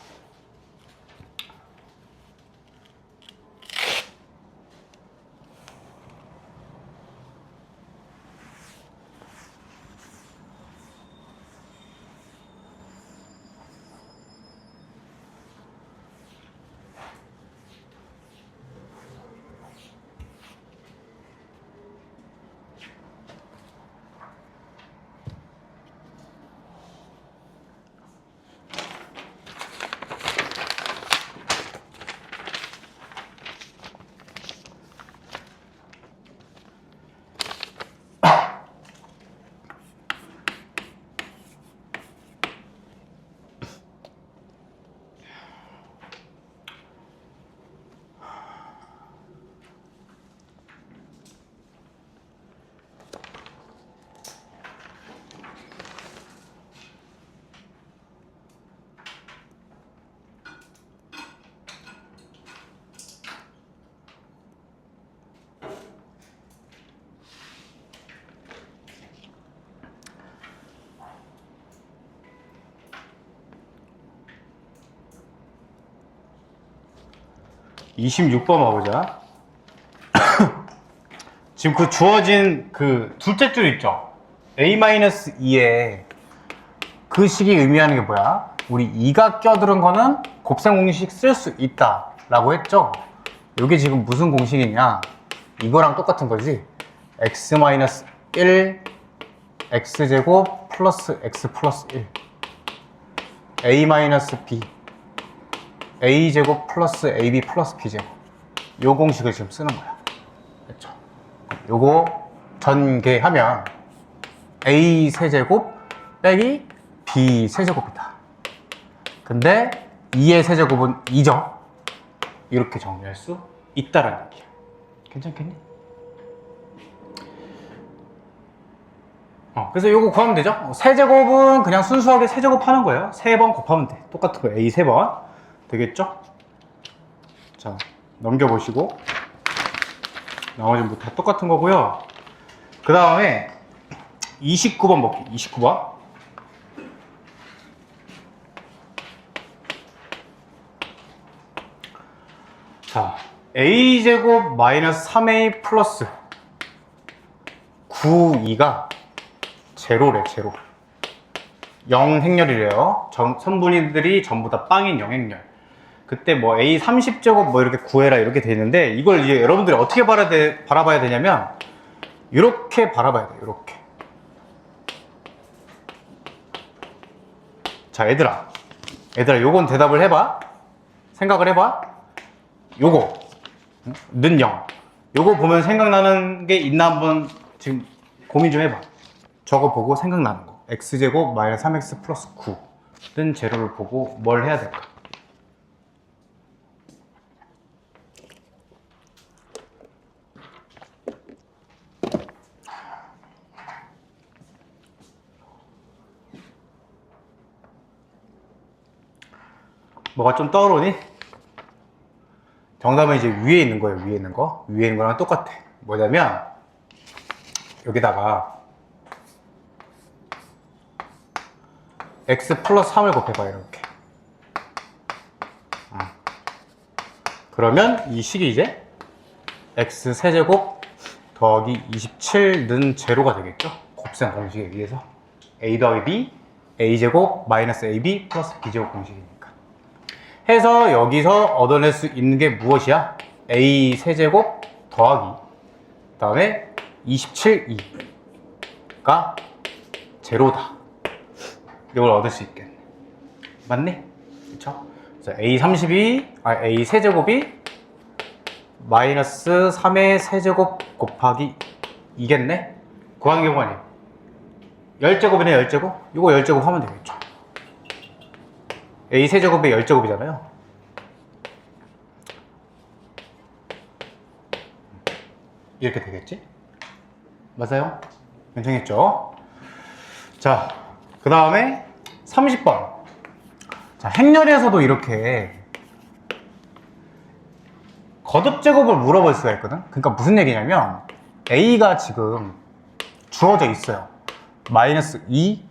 (26번) 와보자. 지금 그 주어진 그 둘째 줄 있죠? A-2에 그 식이 의미하는 게 뭐야? 우리 2가 껴들은 거는 곱셈 공식 쓸 수 있다 라고 했죠? 이게 지금 무슨 공식이냐? 이거랑 똑같은 거지. x-1 x제곱 플러스 x 플러스 1 a-b a제곱 플러스 ab 플러스 b제곱 요 공식을 지금 쓰는 거야. 됐죠? 요거 전개하면 a 세제곱 빼기 b 세제곱이다. 근데 2의 세제곱은 2죠? 이렇게 정리할 수 있다라는 얘기야. 괜찮겠니? 그래서 요거 구하면 되죠? 세제곱은 그냥 순수하게 세제곱 하는 거예요. 3번 곱하면 돼. 똑같은 거 A 3번 되겠죠? 자, 넘겨보시고 나머지는 뭐 다 똑같은 거고요. 그 다음에 29번 볼게요. 29번. 자, a제곱 마이너스 3a 플러스 9, 2가 제로래, 제로. 0행렬이래요. 선분위들이 전부 다 빵인 0행렬. 그때 뭐 a 30제곱 뭐 이렇게 구해라 이렇게 돼 있는데, 이걸 이제 여러분들이 어떻게 바라봐야 되냐면 이렇게 바라봐야 돼요. 이렇게. 자, 얘들아 요건 대답을 해봐. 생각을 해봐. 요거 는 0. 요거 보면 생각나는 게 있나 한번 지금 고민 좀 해봐. 저거 보고 생각나는 거. x제곱 마이너스 3x 플러스 9는 제로를 보고 뭘 해야 될까? 뭐가 좀 떠오르니? 정답은 이제 위에 있는 거예요. 위에 있는 거. 위에 있는 거랑 똑같아. 뭐냐면 여기다가 x 플러스 3을 곱해봐. 이렇게. 그러면 이 식이 이제 x 세제곱 더하기 27는 제로가 되겠죠. 곱셈 공식에 의해서 a 더하기 b a제곱 마이너스 ab 플러스 b제곱 공식이니까 해서 여기서 얻어낼 수 있는 게 무엇이야? a 세제곱 더하기 그 다음에 27, 2가 제로다. 이걸 얻을 수 있겠네. 맞니? 그쵸? 그래서 a 세제곱이 마이너스 3의 세제곱 곱하기 2겠네? 구하는 경우 아니에요. 10제곱이네, 10제곱? 이거 10제곱 하면 되겠죠. a 세제곱이 10제곱이잖아요. 이렇게 되겠지? 맞아요? 괜찮겠죠? 자, 그 다음에 30번. 자, 행렬에서도 이렇게 거듭제곱을 물어볼 수가 있거든? 그러니까 무슨 얘기냐면 a가 지금 주어져 있어요. 마이너스 2,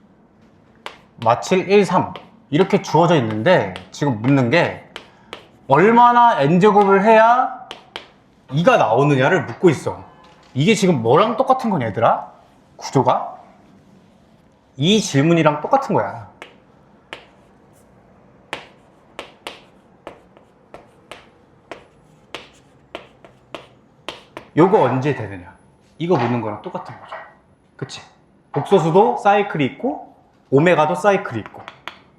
마칠 1, 3 이렇게 주어져 있는데 지금 묻는 게 얼마나 n제곱을 해야 2가 나오느냐를 묻고 있어. 이게 지금 뭐랑 똑같은 거냐 얘들아? 구조가? 이 질문이랑 똑같은 거야. 요거 언제 되느냐? 이거 묻는 거랑 똑같은 거죠. 그치? 복소수도 사이클이 있고 오메가도 사이클이 있고.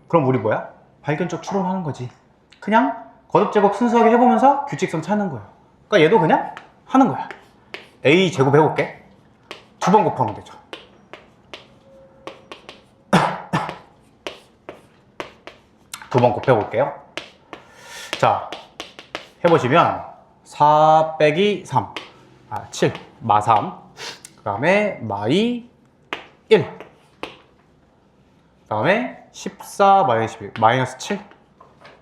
그럼 우리 뭐야? 발견적 추론하는 거지. 그냥 거듭제곱 순수하게 해보면서 규칙성 찾는 거야. 그러니까 얘도 그냥 하는 거야. a 제곱 해볼게. 2번 곱하면 되죠. 두 번 곱해볼게요. 자, 해보시면 4 빼기 3, 7, 마 3, 그 다음에 마이 1, 그 다음에 14 마이너스 11, 마이너스 7,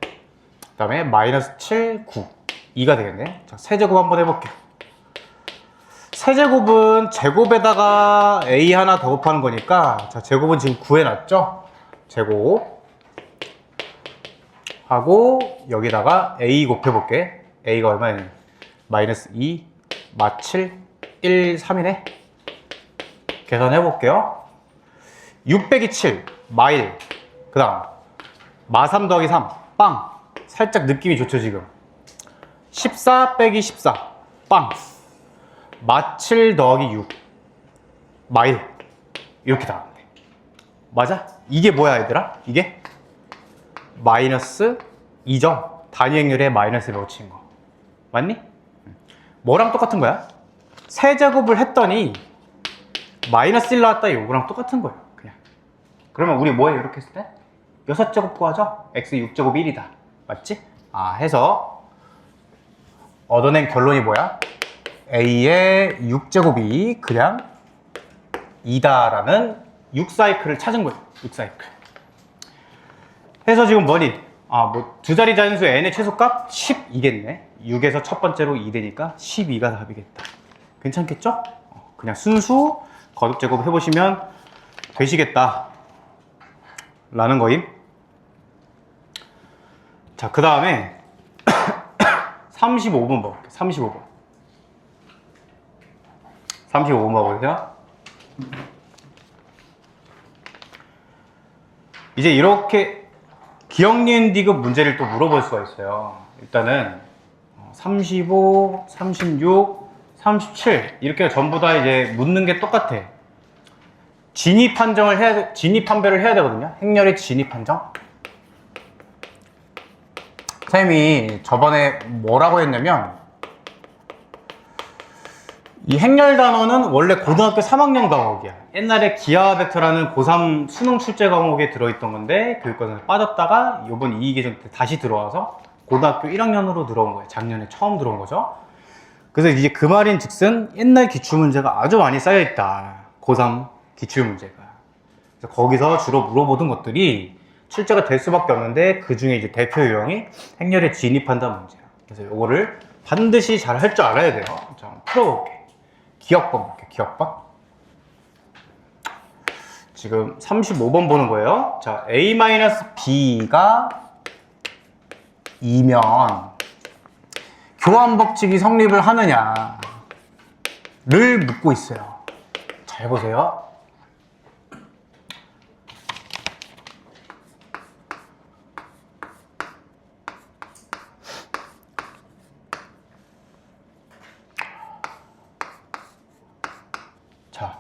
그 다음에 마이너스 7, 9, 2가 되겠네. 자, 세제곱 한번 해볼게요. 세제곱은 제곱에다가 a 하나 더 곱하는 거니까, 자, 제곱은 지금 구해놨죠? 제곱 하고 여기다가 a 곱해볼게. a가 얼마냐? 마이너스 2, 마 7, 1, 3이네. 계산해볼게요. 6 빼기 7, 마 1, 그 다음 마 3 더하기 3, 빵. 살짝 느낌이 좋죠 지금. 14 빼기 14, 빵. 마 7 더하기 6, 마 1. 이렇게 나왔네. 맞아? 이게 뭐야 얘들아? 이게 마이너스 2점. 단위 행렬에 마이너스를 붙인 거. 맞니? 뭐랑 똑같은 거야? 세제곱을 했더니 마이너스 1 나왔다. 이거랑 똑같은 거예요. 그냥. 그러면 우리 뭐예요? 이렇게 했을 때? 6제곱 구하죠? x 6제곱 1이다. 맞지? 해서 얻어낸 결론이 뭐야? A의 6제곱이 그냥 2다라는 6사이클을 찾은 거예요. 6사이클. 해서 지금 뭐니? 뭐 두 자리 자연수 n의 최소값 12겠네. 6에서 첫 번째로 2 되니까 12가 답이겠다. 괜찮겠죠? 그냥 순수 거듭 제곱 해보시면 되시겠다 라는 거임. 자, 그 다음에 35번 봐볼게요. 35번 봐보세요. 이제 이렇게 기억 니은 디귿 문제를 또 물어볼 수가 있어요. 일단은 35, 36, 37 이렇게 전부 다 이제 묻는 게 똑같아. 진입 판정을 해야 진입 판별을 해야 되거든요. 행렬의 진입 판정. 선생님이 저번에 뭐라고 했냐면 이 행렬 단원은 원래 고등학교 3학년 과목이야. 옛날에 기하 벡터라는 고3 수능 출제 과목에 들어있던 건데 교육과정에서 빠졌다가 이번 이의개정 때 다시 들어와서 고등학교 1학년으로 들어온 거예요. 작년에 처음 들어온 거죠. 그래서 이제 그 말인 즉슨 옛날 기출문제가 아주 많이 쌓여있다. 고3 기출문제가. 그래서 거기서 주로 물어보던 것들이 출제가 될 수밖에 없는데 그 중에 이제 대표 유형이 행렬의 진입한다는 문제야. 그래서 이거를 반드시 잘 할 줄 알아야 돼요. 자, 한번 풀어볼게. 기억번 볼게요. 기억번. 지금 35번 보는 거예요. 자, A-B가 2면 교환 법칙이 성립을 하느냐를 묻고 있어요. 잘 보세요. 자,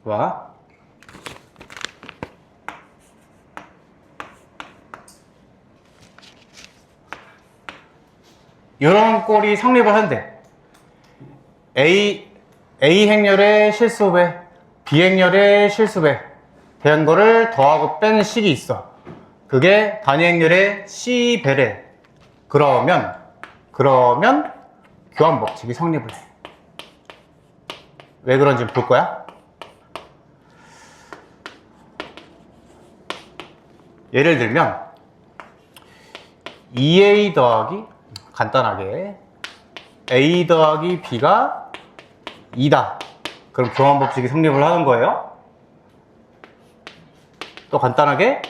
와. 이런 꼴이 성립을 한대. A 행렬의 실수배, B 행렬의 실수배 된 거를 더하고 뺀 식이 있어. 그게 단위 행렬의 C배래. 그러면 교환 법칙이 성립을 해. 왜 그런지 볼 거야? 예를 들면 2A 더하기 간단하게 A 더하기 B가 2다. 그럼 교환 법칙이 성립을 하는 거예요. 또 간단하게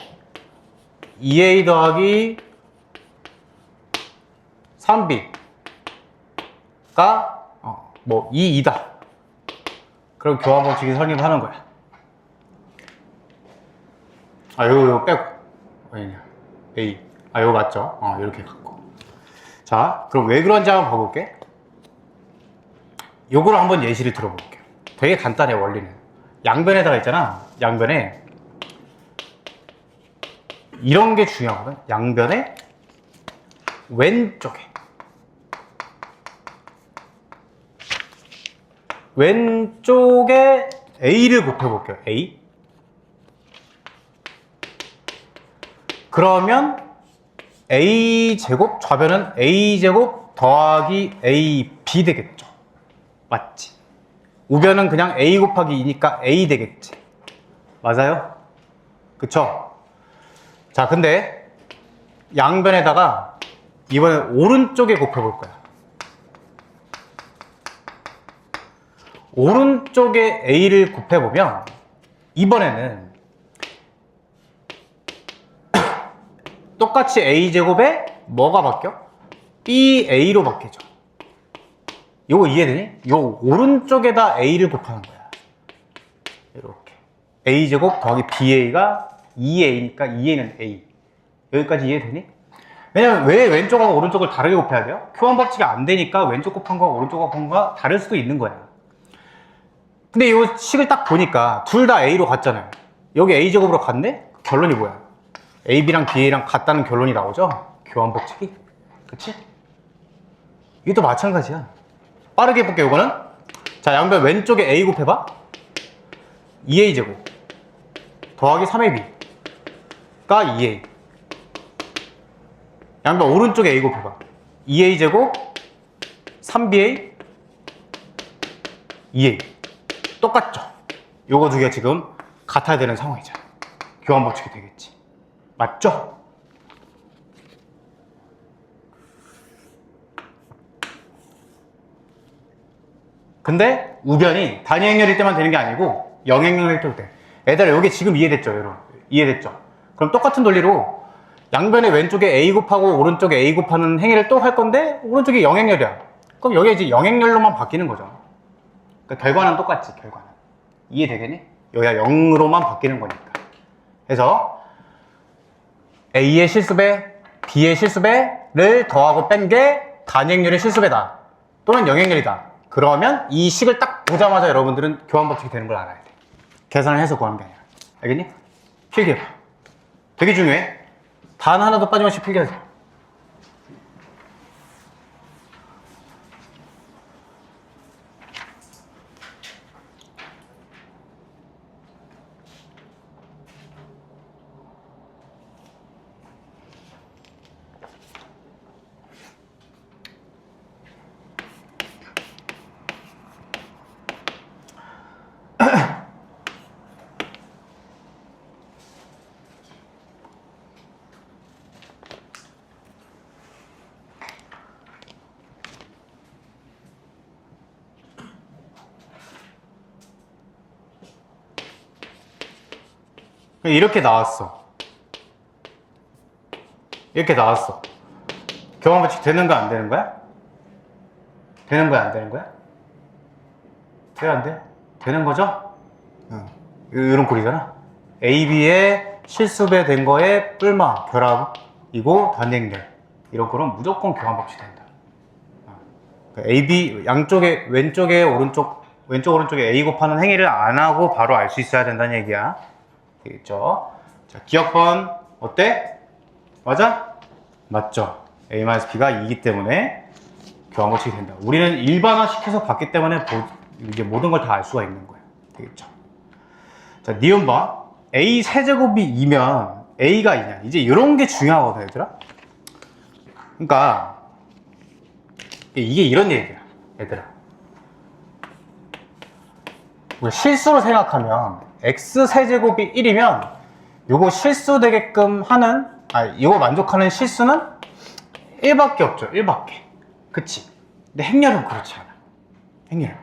2A 더하기 3B가 2다. 그럼 교환 법칙이 성립을 하는 거야. 요거 빼고. 아니냐. A. 요거 맞죠? 이렇게 갖고. 자, 그럼 왜 그런지 한번 봐볼게. 요거를 한번 예시를 들어볼게요. 되게 간단해, 원리는. 양변에다가 있잖아. 양변에. 이런 게 중요하거든. 양변에 왼쪽에 A를 곱해볼게요. A. 그러면 A제곱, 좌변은 A제곱 더하기 AB 되겠죠. 맞지? 우변은 그냥 A 곱하기 2니까 A 되겠지. 맞아요? 그쵸? 자, 근데 양변에다가 이번에 오른쪽에 곱해볼 거야. 오른쪽에 A를 곱해보면 이번에는 똑같이 A제곱에 뭐가 바뀌어? BA로 바뀌죠. 요거 이해되니? 요 오른쪽에다 A를 곱하는 거야. 이렇게 A제곱 더하기 BA가 2A니까 2A는 A. 여기까지 이해되니? 왜냐면 왜 왼쪽하고 오른쪽을 다르게 곱해야 돼요? 교환 법칙이 안 되니까 왼쪽 곱한 거와 오른쪽 곱한 거가 다를 수도 있는 거야. 근데 이 식을 딱 보니까 둘 다 A로 갔잖아요. 여기 A제곱으로 갔네? 결론이 뭐야? AB랑 BA랑 같다는 결론이 나오죠? 교환 법칙이. 그치? 이게 또 마찬가지야. 빠르게 해볼게요, 이거는. 자, 양변 왼쪽에 A 곱해봐. 2A제곱 더하기 3AB 가 2A. 양변 오른쪽에 A 곱해봐. 2A제곱 3BA, 2A. 똑같죠? 요거 두 개가 지금 같아야 되는 상황이잖아. 교환 법칙이 되겠지. 맞죠? 근데 우변이 단위행렬일 때만 되는 게 아니고 영행렬일 때도 돼. 얘들아, 여기 지금 이해됐죠? 여러분? 이해됐죠? 그럼 똑같은 논리로 양변의 왼쪽에 A 곱하고 오른쪽에 A 곱하는 행위를 또 할 건데 오른쪽이 영행렬이야. 그럼 여기 이제 영행렬로만 바뀌는 거죠. 그러니까 결과는 똑같지, 결과는. 이해되겠니? 여기가 0으로만 바뀌는 거니까. 그래서 A의 실수배, B의 실수배를 더하고 뺀 게 단위행렬의 실수배다. 또는 영행렬이다. 그러면 이 식을 딱 보자마자 여러분들은 교환 법칙이 되는 걸 알아야 돼. 계산을 해서 구하는 게 아니라. 알겠니? 필기해봐. 되게 중요해. 단 하나도 빠짐없이 필기하세요. 이렇게 나왔어. 이렇게 나왔어. 교환 법칙 되는 거야, 안 되는 거야? 되는 거야, 안 되는 거야? 돼, 안 돼? 되는 거죠? 이런 꼴이잖아. AB의 실수배 된 거에 뿔마, 결합이고 단행렬. 이런 꼴은 무조건 교환 법칙 된다. 그러니까 AB 양쪽에 왼쪽에 오른쪽에 A 곱하는 행위를 안 하고 바로 알 수 있어야 된다는 얘기야. 되겠죠? 자, 기억번 어때? 맞아? 맞죠? A-B가 2이기 때문에 교환 법칙이 된다. 우리는 일반화 시켜서 봤기 때문에 이제 모든 걸 다 알 수가 있는 거야. 되겠죠? 자, 니은번 A 세제곱이 2면 A가 2냐? 이제 이런 게 중요하거든, 얘들아. 그러니까 이게 이런 얘기야, 얘들아. 우리가 실수로 생각하면 X 세제곱이 1이면 요거 실수되게끔 하는, 이거 만족하는 실수는 1밖에 없죠. 1밖에. 그치? 근데 행렬은 그렇지 않아. 행렬.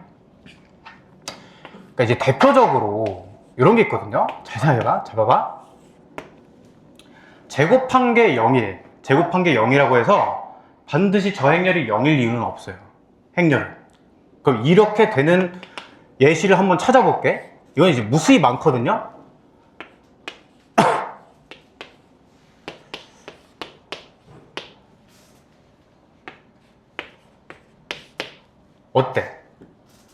그러니까 이제 대표적으로 이런 게 있거든요. 잘 생각해봐. 잘 봐봐. 제곱한 게 0이래. 제곱한 게 0이라고 해서 반드시 저 행렬이 0일 이유는 없어요. 행렬은. 그럼 이렇게 되는 예시를 한번 찾아볼게. 이건 이제 무수히 많거든요. 어때?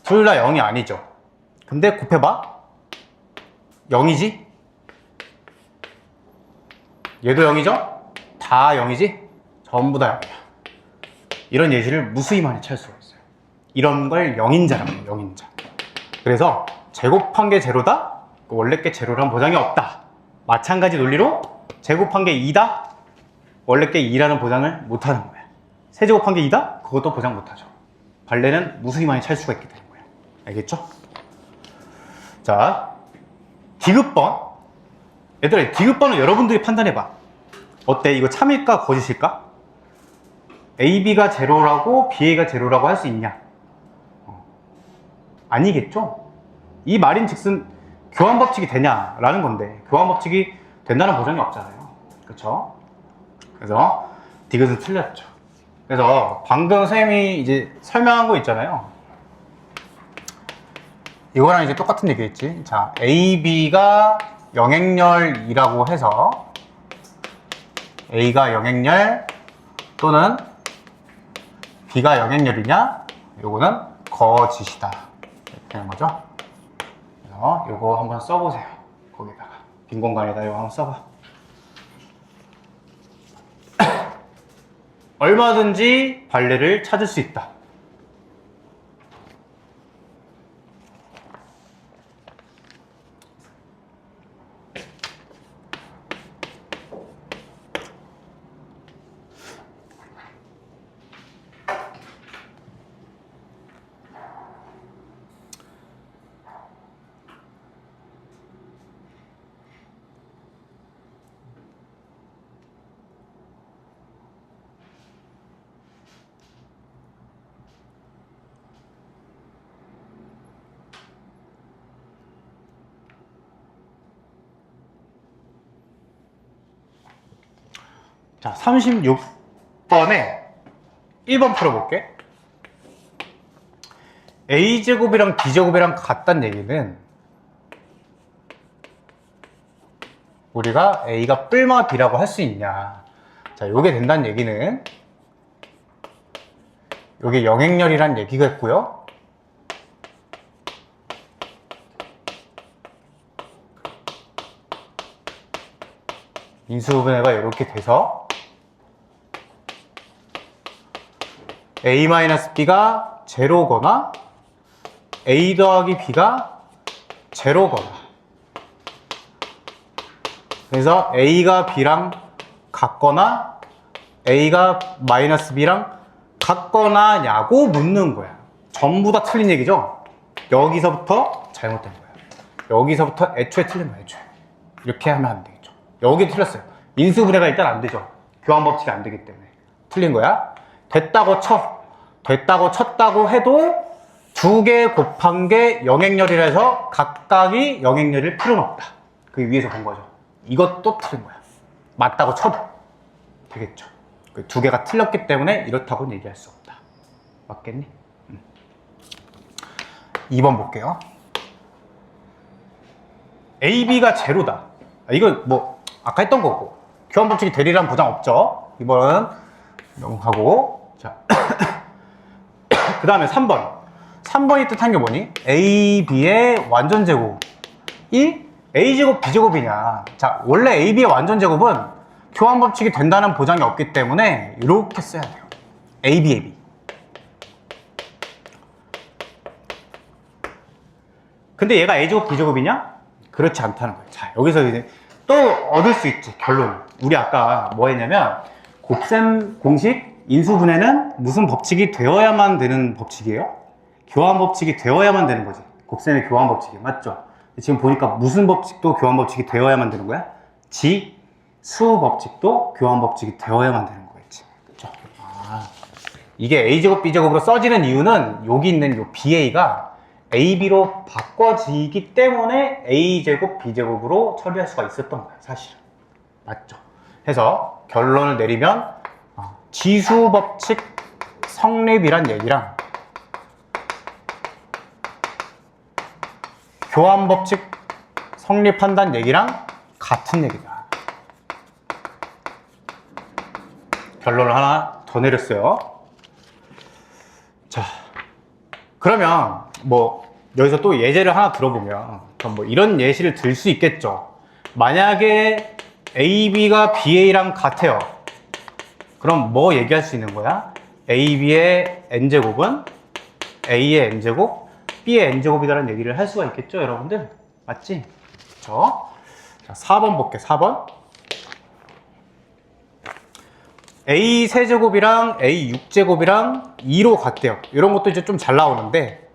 둘 다 0이 아니죠. 근데 곱해봐. 0이지? 얘도 0이죠? 다 0이지? 전부 다 0이야. 이런 예시를 무수히 많이 찾을 수가 있어요. 이런 걸 영인자라고 해요. 영인자. 그래서 제곱한 게 제로다? 원래 게 제로란 보장이 없다. 마찬가지 논리로 제곱한 게 2다? 원래 게 2라는 보장을 못하는 거야. 세제곱한 게 2다? 그것도 보장 못하죠. 발레는 무수히 많이 찾을 수가 있게 되는 거야. 알겠죠? 자, 디귿번. 얘들아, 디귿번은 여러분들이 판단해봐. 어때? 이거 참일까 거짓일까? AB가 제로라고 BA가 제로라고 할 수 있냐? 아니겠죠? 이 말인 즉슨 교환 법칙이 되냐라는 건데, 교환 법칙이 된다는 보장이 없잖아요. 그쵸? 그래서 디귿은 틀렸죠. 그래서 방금 선생님이 이제 설명한 거 있잖아요. 이거랑 이제 똑같은 얘기겠지. 자, AB가 영행렬이라고 해서 A가 영행렬 또는 B가 영행렬이냐? 요거는 거짓이다. 이렇게 되는 거죠. 그래서 요거 한번 써보세요. 거기다가 빈 공간에다 요거 한번 써봐. 얼마든지 발레를 찾을 수 있다. 자, 36번에 1번 풀어볼게. A제곱이랑 B제곱이랑 같다는 얘기는 우리가 A가 뿔마 B라고 할 수 있냐. 자, 요게 된다는 얘기는 요게 영행렬이란 얘기겠고요. 인수분해가 이렇게 돼서 A-B가 제로거나 A 더하기 B가 제로거나, 그래서 A가 B랑 같거나 A가 마이너스 B랑 같거나냐고 묻는 거야. 전부 다 틀린 얘기죠? 여기서부터 잘못된 거야. 여기서부터 애초에 틀린 거야, 애초에. 이렇게 하면 안 되겠죠. 여기 틀렸어요. 인수분해가 일단 안 되죠. 교환법칙이 안 되기 때문에. 틀린 거야. 됐다고 쳐. 됐다고 쳤다고 해도 두 개 곱한 게 영행렬이라 해서 각각이 영행렬일 필요는 없다. 그 위에서 본 거죠. 이것도 틀린 거야. 맞다고 쳐도 되겠죠. 그 두 개가 틀렸기 때문에 이렇다고는 얘기할 수 없다. 맞겠니? 2번 볼게요. AB가 제로다. 이거 뭐 아까 했던 거고, 교환법칙이 되리란 보장 없죠. 이번은 넘어가고. 자, 그 다음에 3번. 3번이 뜻한 게 뭐니? AB의 완전제곱이 A제곱 B제곱이냐. 자, 원래 AB의 완전제곱은 교환법칙이 된다는 보장이 없기 때문에 이렇게 써야 돼요. AB. 근데 얘가 A제곱 B제곱이냐? 그렇지 않다는 거예요. 자, 여기서 이제 또 얻을 수 있지, 결론을. 우리 아까 뭐 했냐면, 곱셈 공식 인수분해는 무슨 법칙이 되어야만 되는 법칙이에요? 교환법칙이 되어야만 되는 거지. 곱셈의 교환법칙이. 맞죠? 지금 보니까 무슨 법칙도 교환법칙이 되어야만 되는 거야? 지수법칙도 교환법칙이 되어야만 되는 거겠지. 그쵸? 아, 이게 A제곱 B제곱으로 써지는 이유는 여기 있는 요 BA가 AB로 바꿔지기 때문에 A제곱 B제곱으로 처리할 수가 있었던 거예요, 사실은. 맞죠? 해서 결론을 내리면 지수법칙 성립이란 얘기랑 교환법칙 성립한다는 얘기랑 같은 얘기다. 결론을 하나 더 내렸어요. 자, 그러면 뭐 여기서 또 예제를 하나 들어보면 그럼 뭐 이런 예시를 들 수 있겠죠. 만약에 AB가 BA랑 같아요. 그럼 뭐 얘기할 수 있는 거야? AB의 n제곱은 A의 n제곱, B의 n제곱이라는 얘기를 할 수가 있겠죠, 여러분들? 맞지? 그쵸? 자, 4번 볼게, 4번. A 세제곱이랑 A 6제곱이랑 2로 같대요. 이런 것도 이제 좀 잘 나오는데,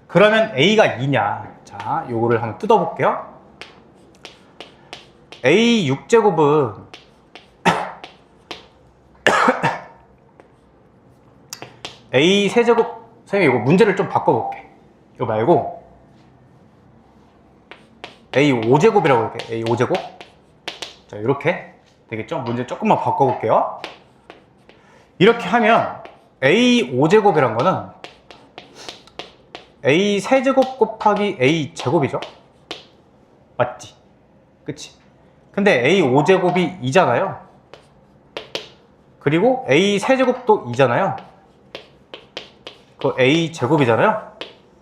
그러면 A가 2냐? 자, 요거를 한번 뜯어볼게요. A 6제곱은 A 세제곱, 선생님 이거 문제를 좀 바꿔볼게. 이거 말고 A 5제곱이라고 할게. A 5제곱. 자, 이렇게 되겠죠? 문제 조금만 바꿔볼게요. 이렇게 하면 A 5제곱이란 거는 A 세제곱 곱하기 A 제곱이죠? 맞지? 그치? 근데 A 5제곱이 2잖아요. 그리고 A 세제곱도 2잖아요. 그 A 제곱이잖아요.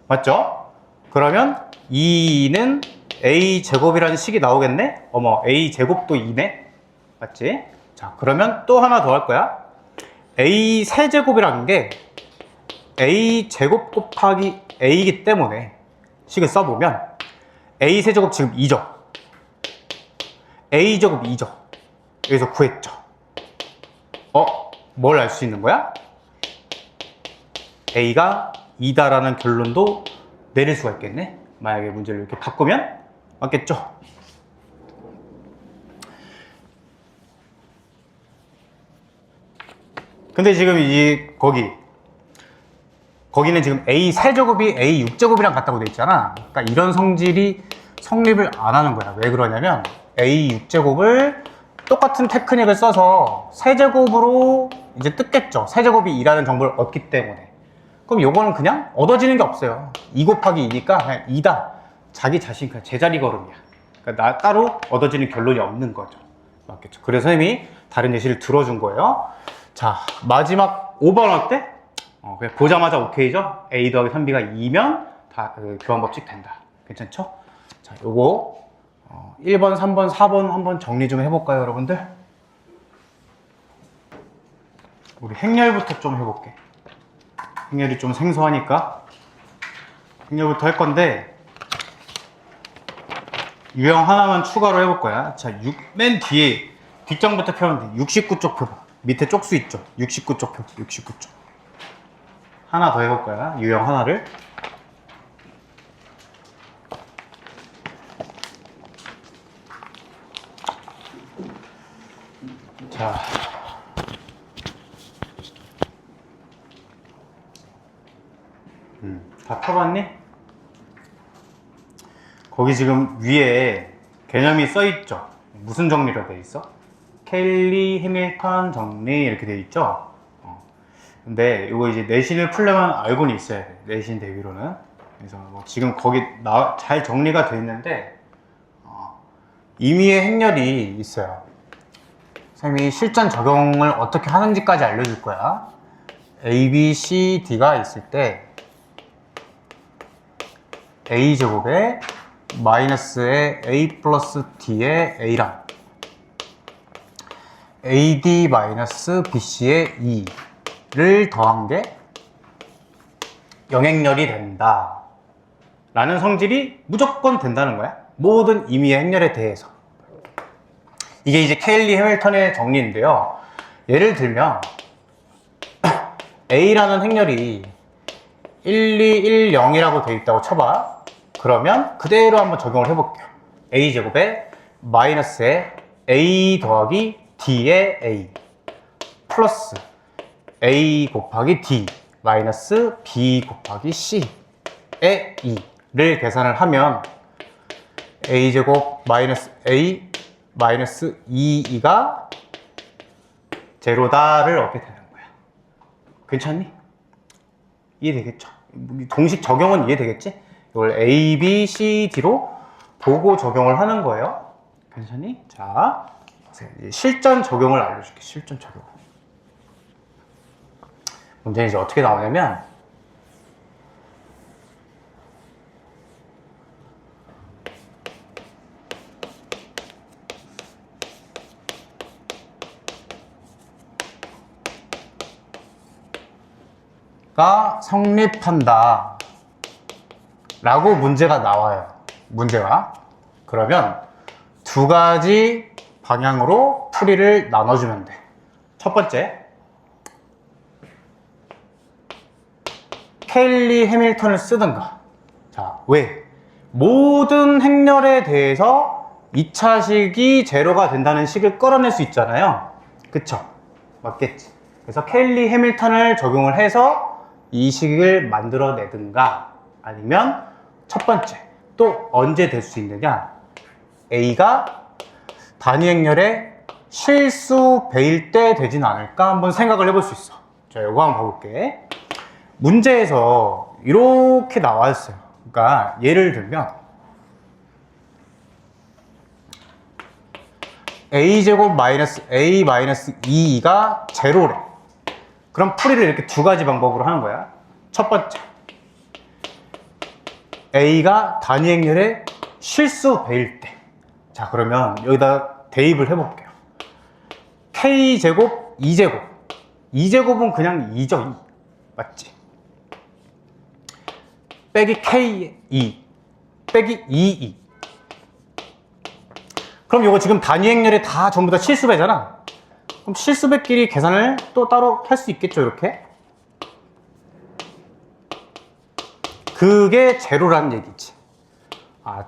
맞죠? 그러면 2는 A 제곱이라는 식이 나오겠네? 어머, A 제곱도 2네? 맞지? 자, 그러면 또 하나 더 할 거야. A 세제곱이라는 게 A 제곱 곱하기 A이기 때문에 식을 써보면 A 세제곱 지금 2죠? A 제곱 2죠? 여기서 구했죠? 뭘 알 수 있는 거야? A가 2다라는 결론도 내릴 수가 있겠네? 만약에 문제를 이렇게 바꾸면? 맞겠죠? 근데 지금 거기는 지금 A 세제곱이 A 6제곱이랑 같다고 돼 있잖아. 그러니까 이런 성질이 성립을 안 하는 거야. 왜 그러냐면 A 6제곱을 똑같은 테크닉을 써서 세제곱으로 이제 뜯겠죠. 세제곱이 2라는 정보를 얻기 때문에. 그럼 요거는 그냥 얻어지는 게 없어요. 2 곱하기 2니까 그냥 2다. 자기 자신 그냥 제자리 걸음이야. 그러니까 따로 얻어지는 결론이 없는 거죠. 맞겠죠. 그래서 선생님이 다른 예시를 들어준 거예요. 자, 마지막 5번 어때? 그냥 보자마자 오케이죠? A 더하기 3B가 2면 다 교환 법칙 된다. 괜찮죠? 자, 요거 1번, 3번, 4번 한번 정리 좀 해볼까요, 여러분들? 우리 행렬부터 좀 해볼게. 행렬이 좀 생소하니까 행렬부터 할 건데 유형 하나만 추가로 해볼 거야. 자, 맨 뒤에 뒷장부터 펴면 돼. 69쪽 펴봐. 밑에 쪽수 있죠? 69쪽 펴봐. 69쪽. 하나 더 해볼 거야. 유형 하나를. 자, 다 펴봤니? 거기 지금 위에 개념이 써있죠? 무슨 정리로 돼 있어? 켈리, 해밀턴 정리 이렇게 돼 있죠? 근데 이거 이제 내신을 풀려면 알고는 있어야 돼. 내신 대비로는. 그래서 뭐 지금 거기 잘 정리가 돼 있는데 임의의 행렬이 있어요. 선생님이 실전 적용을 어떻게 하는지까지 알려줄 거야. A, B, C, D가 있을 때 A제곱에 마이너스에 A 플러스 D의 A랑 AD 마이너스 BC의 2를 더한 게 영행렬이 된다 라는 성질이 무조건 된다는 거야. 모든 임의의 행렬에 대해서. 이게 이제 케일리 해밀턴의 정리인데요. 예를 들면 A라는 행렬이 1, 2, 1, 0이라고 되어 있다고 쳐봐. 그러면 그대로 한번 적용을 해볼게요. A제곱에 마이너스에 A 더하기 D의 A 플러스 A 곱하기 D 마이너스 B 곱하기 C의 2를 계산을 하면 A제곱 마이너스 A 마이너스 2가 제로다를 얻게 되는 거야. 괜찮니? 이해되겠죠? 공식 적용은 이해되겠지? 이걸 A, B, C, D로 보고 적용을 하는 거예요. 괜찮니? 자, 실전 적용을 알려줄게. 실전 적용. 문제는 이제 어떻게 나오냐면 가 성립한다 라고 문제가 나와요. 문제가. 그러면 두 가지 방향으로 풀이를 나눠주면 돼. 첫 번째, 케일리 해밀턴을 쓰든가. 자, 왜? 모든 행렬에 대해서 2차식이 제로가 된다는 식을 끌어낼 수 있잖아요. 그쵸? 맞겠지? 그래서 케일리 해밀턴을 적용을 해서 이 식을 만들어내든가, 아니면 첫 번째, 또 언제 될 수 있느냐? A가 단위 행렬의 실수 배일 때 되진 않을까? 한번 생각을 해볼 수 있어. 자, 이거 한번 봐볼게. 문제에서 이렇게 나왔어요. 그러니까 예를 들면 A제곱 마이너스 A 마이너스 2가 제로래. 그럼 풀이를 이렇게 두 가지 방법으로 하는 거야. 첫 번째, A가 단위 행렬의 실수 배일 때. 자, 그러면 여기다 대입을 해볼게요. K제곱, 2제곱. 2제곱은 그냥 2죠, 2. 맞지? 빼기 K2, 빼기 2, 그럼 이거 지금 단위 행렬이 다 전부 다 실수배잖아. 그럼 실수배끼리 계산을 또 따로 할 수 있겠죠, 이렇게? 그게 제로라는 얘기지.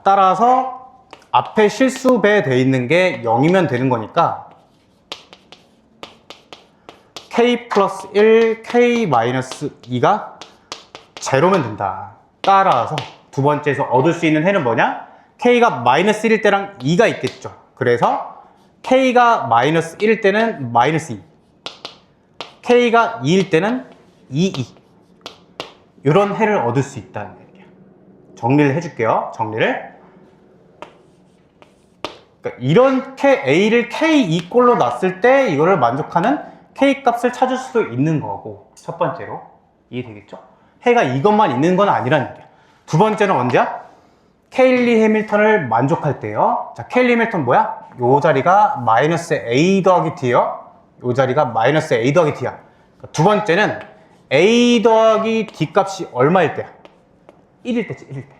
따라서 앞에 실수배 돼 있는 게 0이면 되는 거니까 K 플러스 1, K 마이너스 2가 제로면 된다. 따라서 두 번째에서 얻을 수 있는 해는 뭐냐? K가 마이너스 1일 때랑 2가 있겠죠. 그래서 K가 마이너스 1일 때는 마이너스 2, K가 2일 때는 2. 이런 해를 얻을 수 있다는 얘기야. 정리를 해줄게요. 정리를. 그러니까 이렇게 A를 K2 꼴로 놨을 때 이거를 만족하는 K 값을 찾을 수도 있는 거고, 첫 번째로. 이해되겠죠? 해가 이것만 있는 건 아니라는 얘기야. 두 번째는 언제야? 케일리 해밀턴을 만족할 때요. 자, 케일리 해밀턴 뭐야? 요 자리가 마이너스 A 더하기 D요. 요 자리가 마이너스 A 더하기 D야. 두 번째는 A 더하기 D 값이 얼마일 때야? 1일 때지, 1일 때.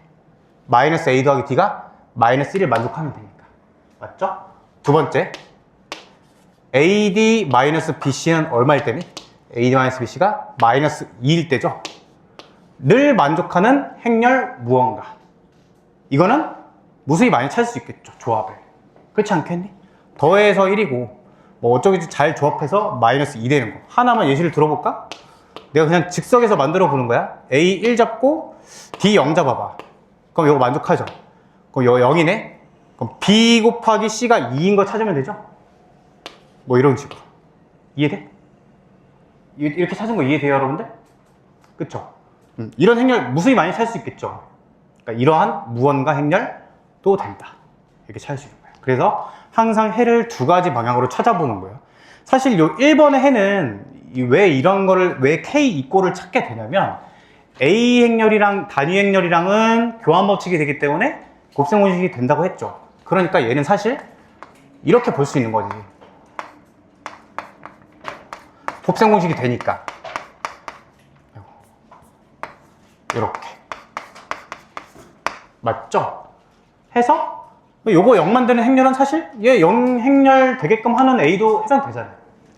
마이너스 A 더하기 D가 마이너스 1을 만족하면 되니까. 맞죠? 두 번째, AD 마이너스 BC는 얼마일 때니? AD 마이너스 BC가 마이너스 2일 때죠. 를 만족하는 행렬 무언가. 이거는 무수히 많이 찾을 수 있겠죠, 조합을. 그렇지 않겠니? 더해서 1이고 뭐 어쩌고저쩌고 잘 조합해서 마이너스 2 되는 거. 하나만 예시를 들어볼까? 내가 그냥 즉석에서 만들어 보는 거야. A 1 잡고 D 0 잡아봐. 그럼 이거 만족하죠? 그럼 이거 0이네? 그럼 B 곱하기 C가 2인 거 찾으면 되죠? 뭐 이런 식으로. 이해돼? 이렇게 찾은 거 이해돼요, 여러분들? 그쵸? 이런 행렬 무수히 많이 찾을 수 있겠죠? 그러니까 이러한 무언가 행렬도 된다. 이렇게 찾을 수 있는 거예요. 그래서 항상 해를 두 가지 방향으로 찾아보는 거예요. 사실 요 1번의 해는 왜 이런 거를, 왜 K2꼴을 찾게 되냐면 A 행렬이랑 단위 행렬이랑은 교환 법칙이 되기 때문에 곱셈 공식이 된다고 했죠. 그러니까 얘는 사실 이렇게 볼 수 있는 거지. 곱셈 공식이 되니까. 이렇게. 맞죠? 해서 요거 0 만드는 행렬은 사실 얘 0 행렬 되게끔 하는 A도 해당되잖아요.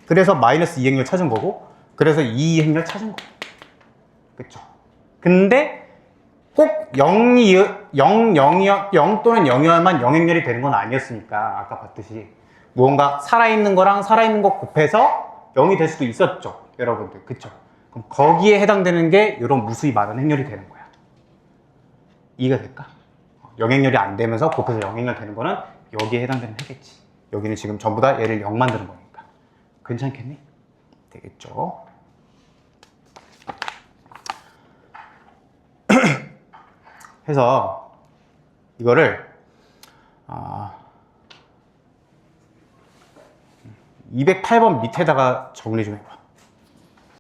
그래서 마이너스 2 행렬 찾은 거고, 그래서 2 행렬 찾은 거고. 그쵸? 근데 꼭 0이 0 또는 0이어야만 0 행렬이 되는 건 아니었으니까 아까 봤듯이 무언가 살아있는 거랑 살아있는 거 곱해서 0이 될 수도 있었죠, 여러분들. 그쵸? 그럼 거기에 해당되는 게 이런 무수히 많은 행렬이 되는 거야. 이해가 될까? 0행렬이 안 되면서 곱해서 0행렬 되는 거는 여기에 해당되는 해겠지. 여기는 지금 전부 다 얘를 0 만드는 거니까. 괜찮겠니? 되겠죠? 해서 이거를 208번 밑에다가 정리 좀 해봐.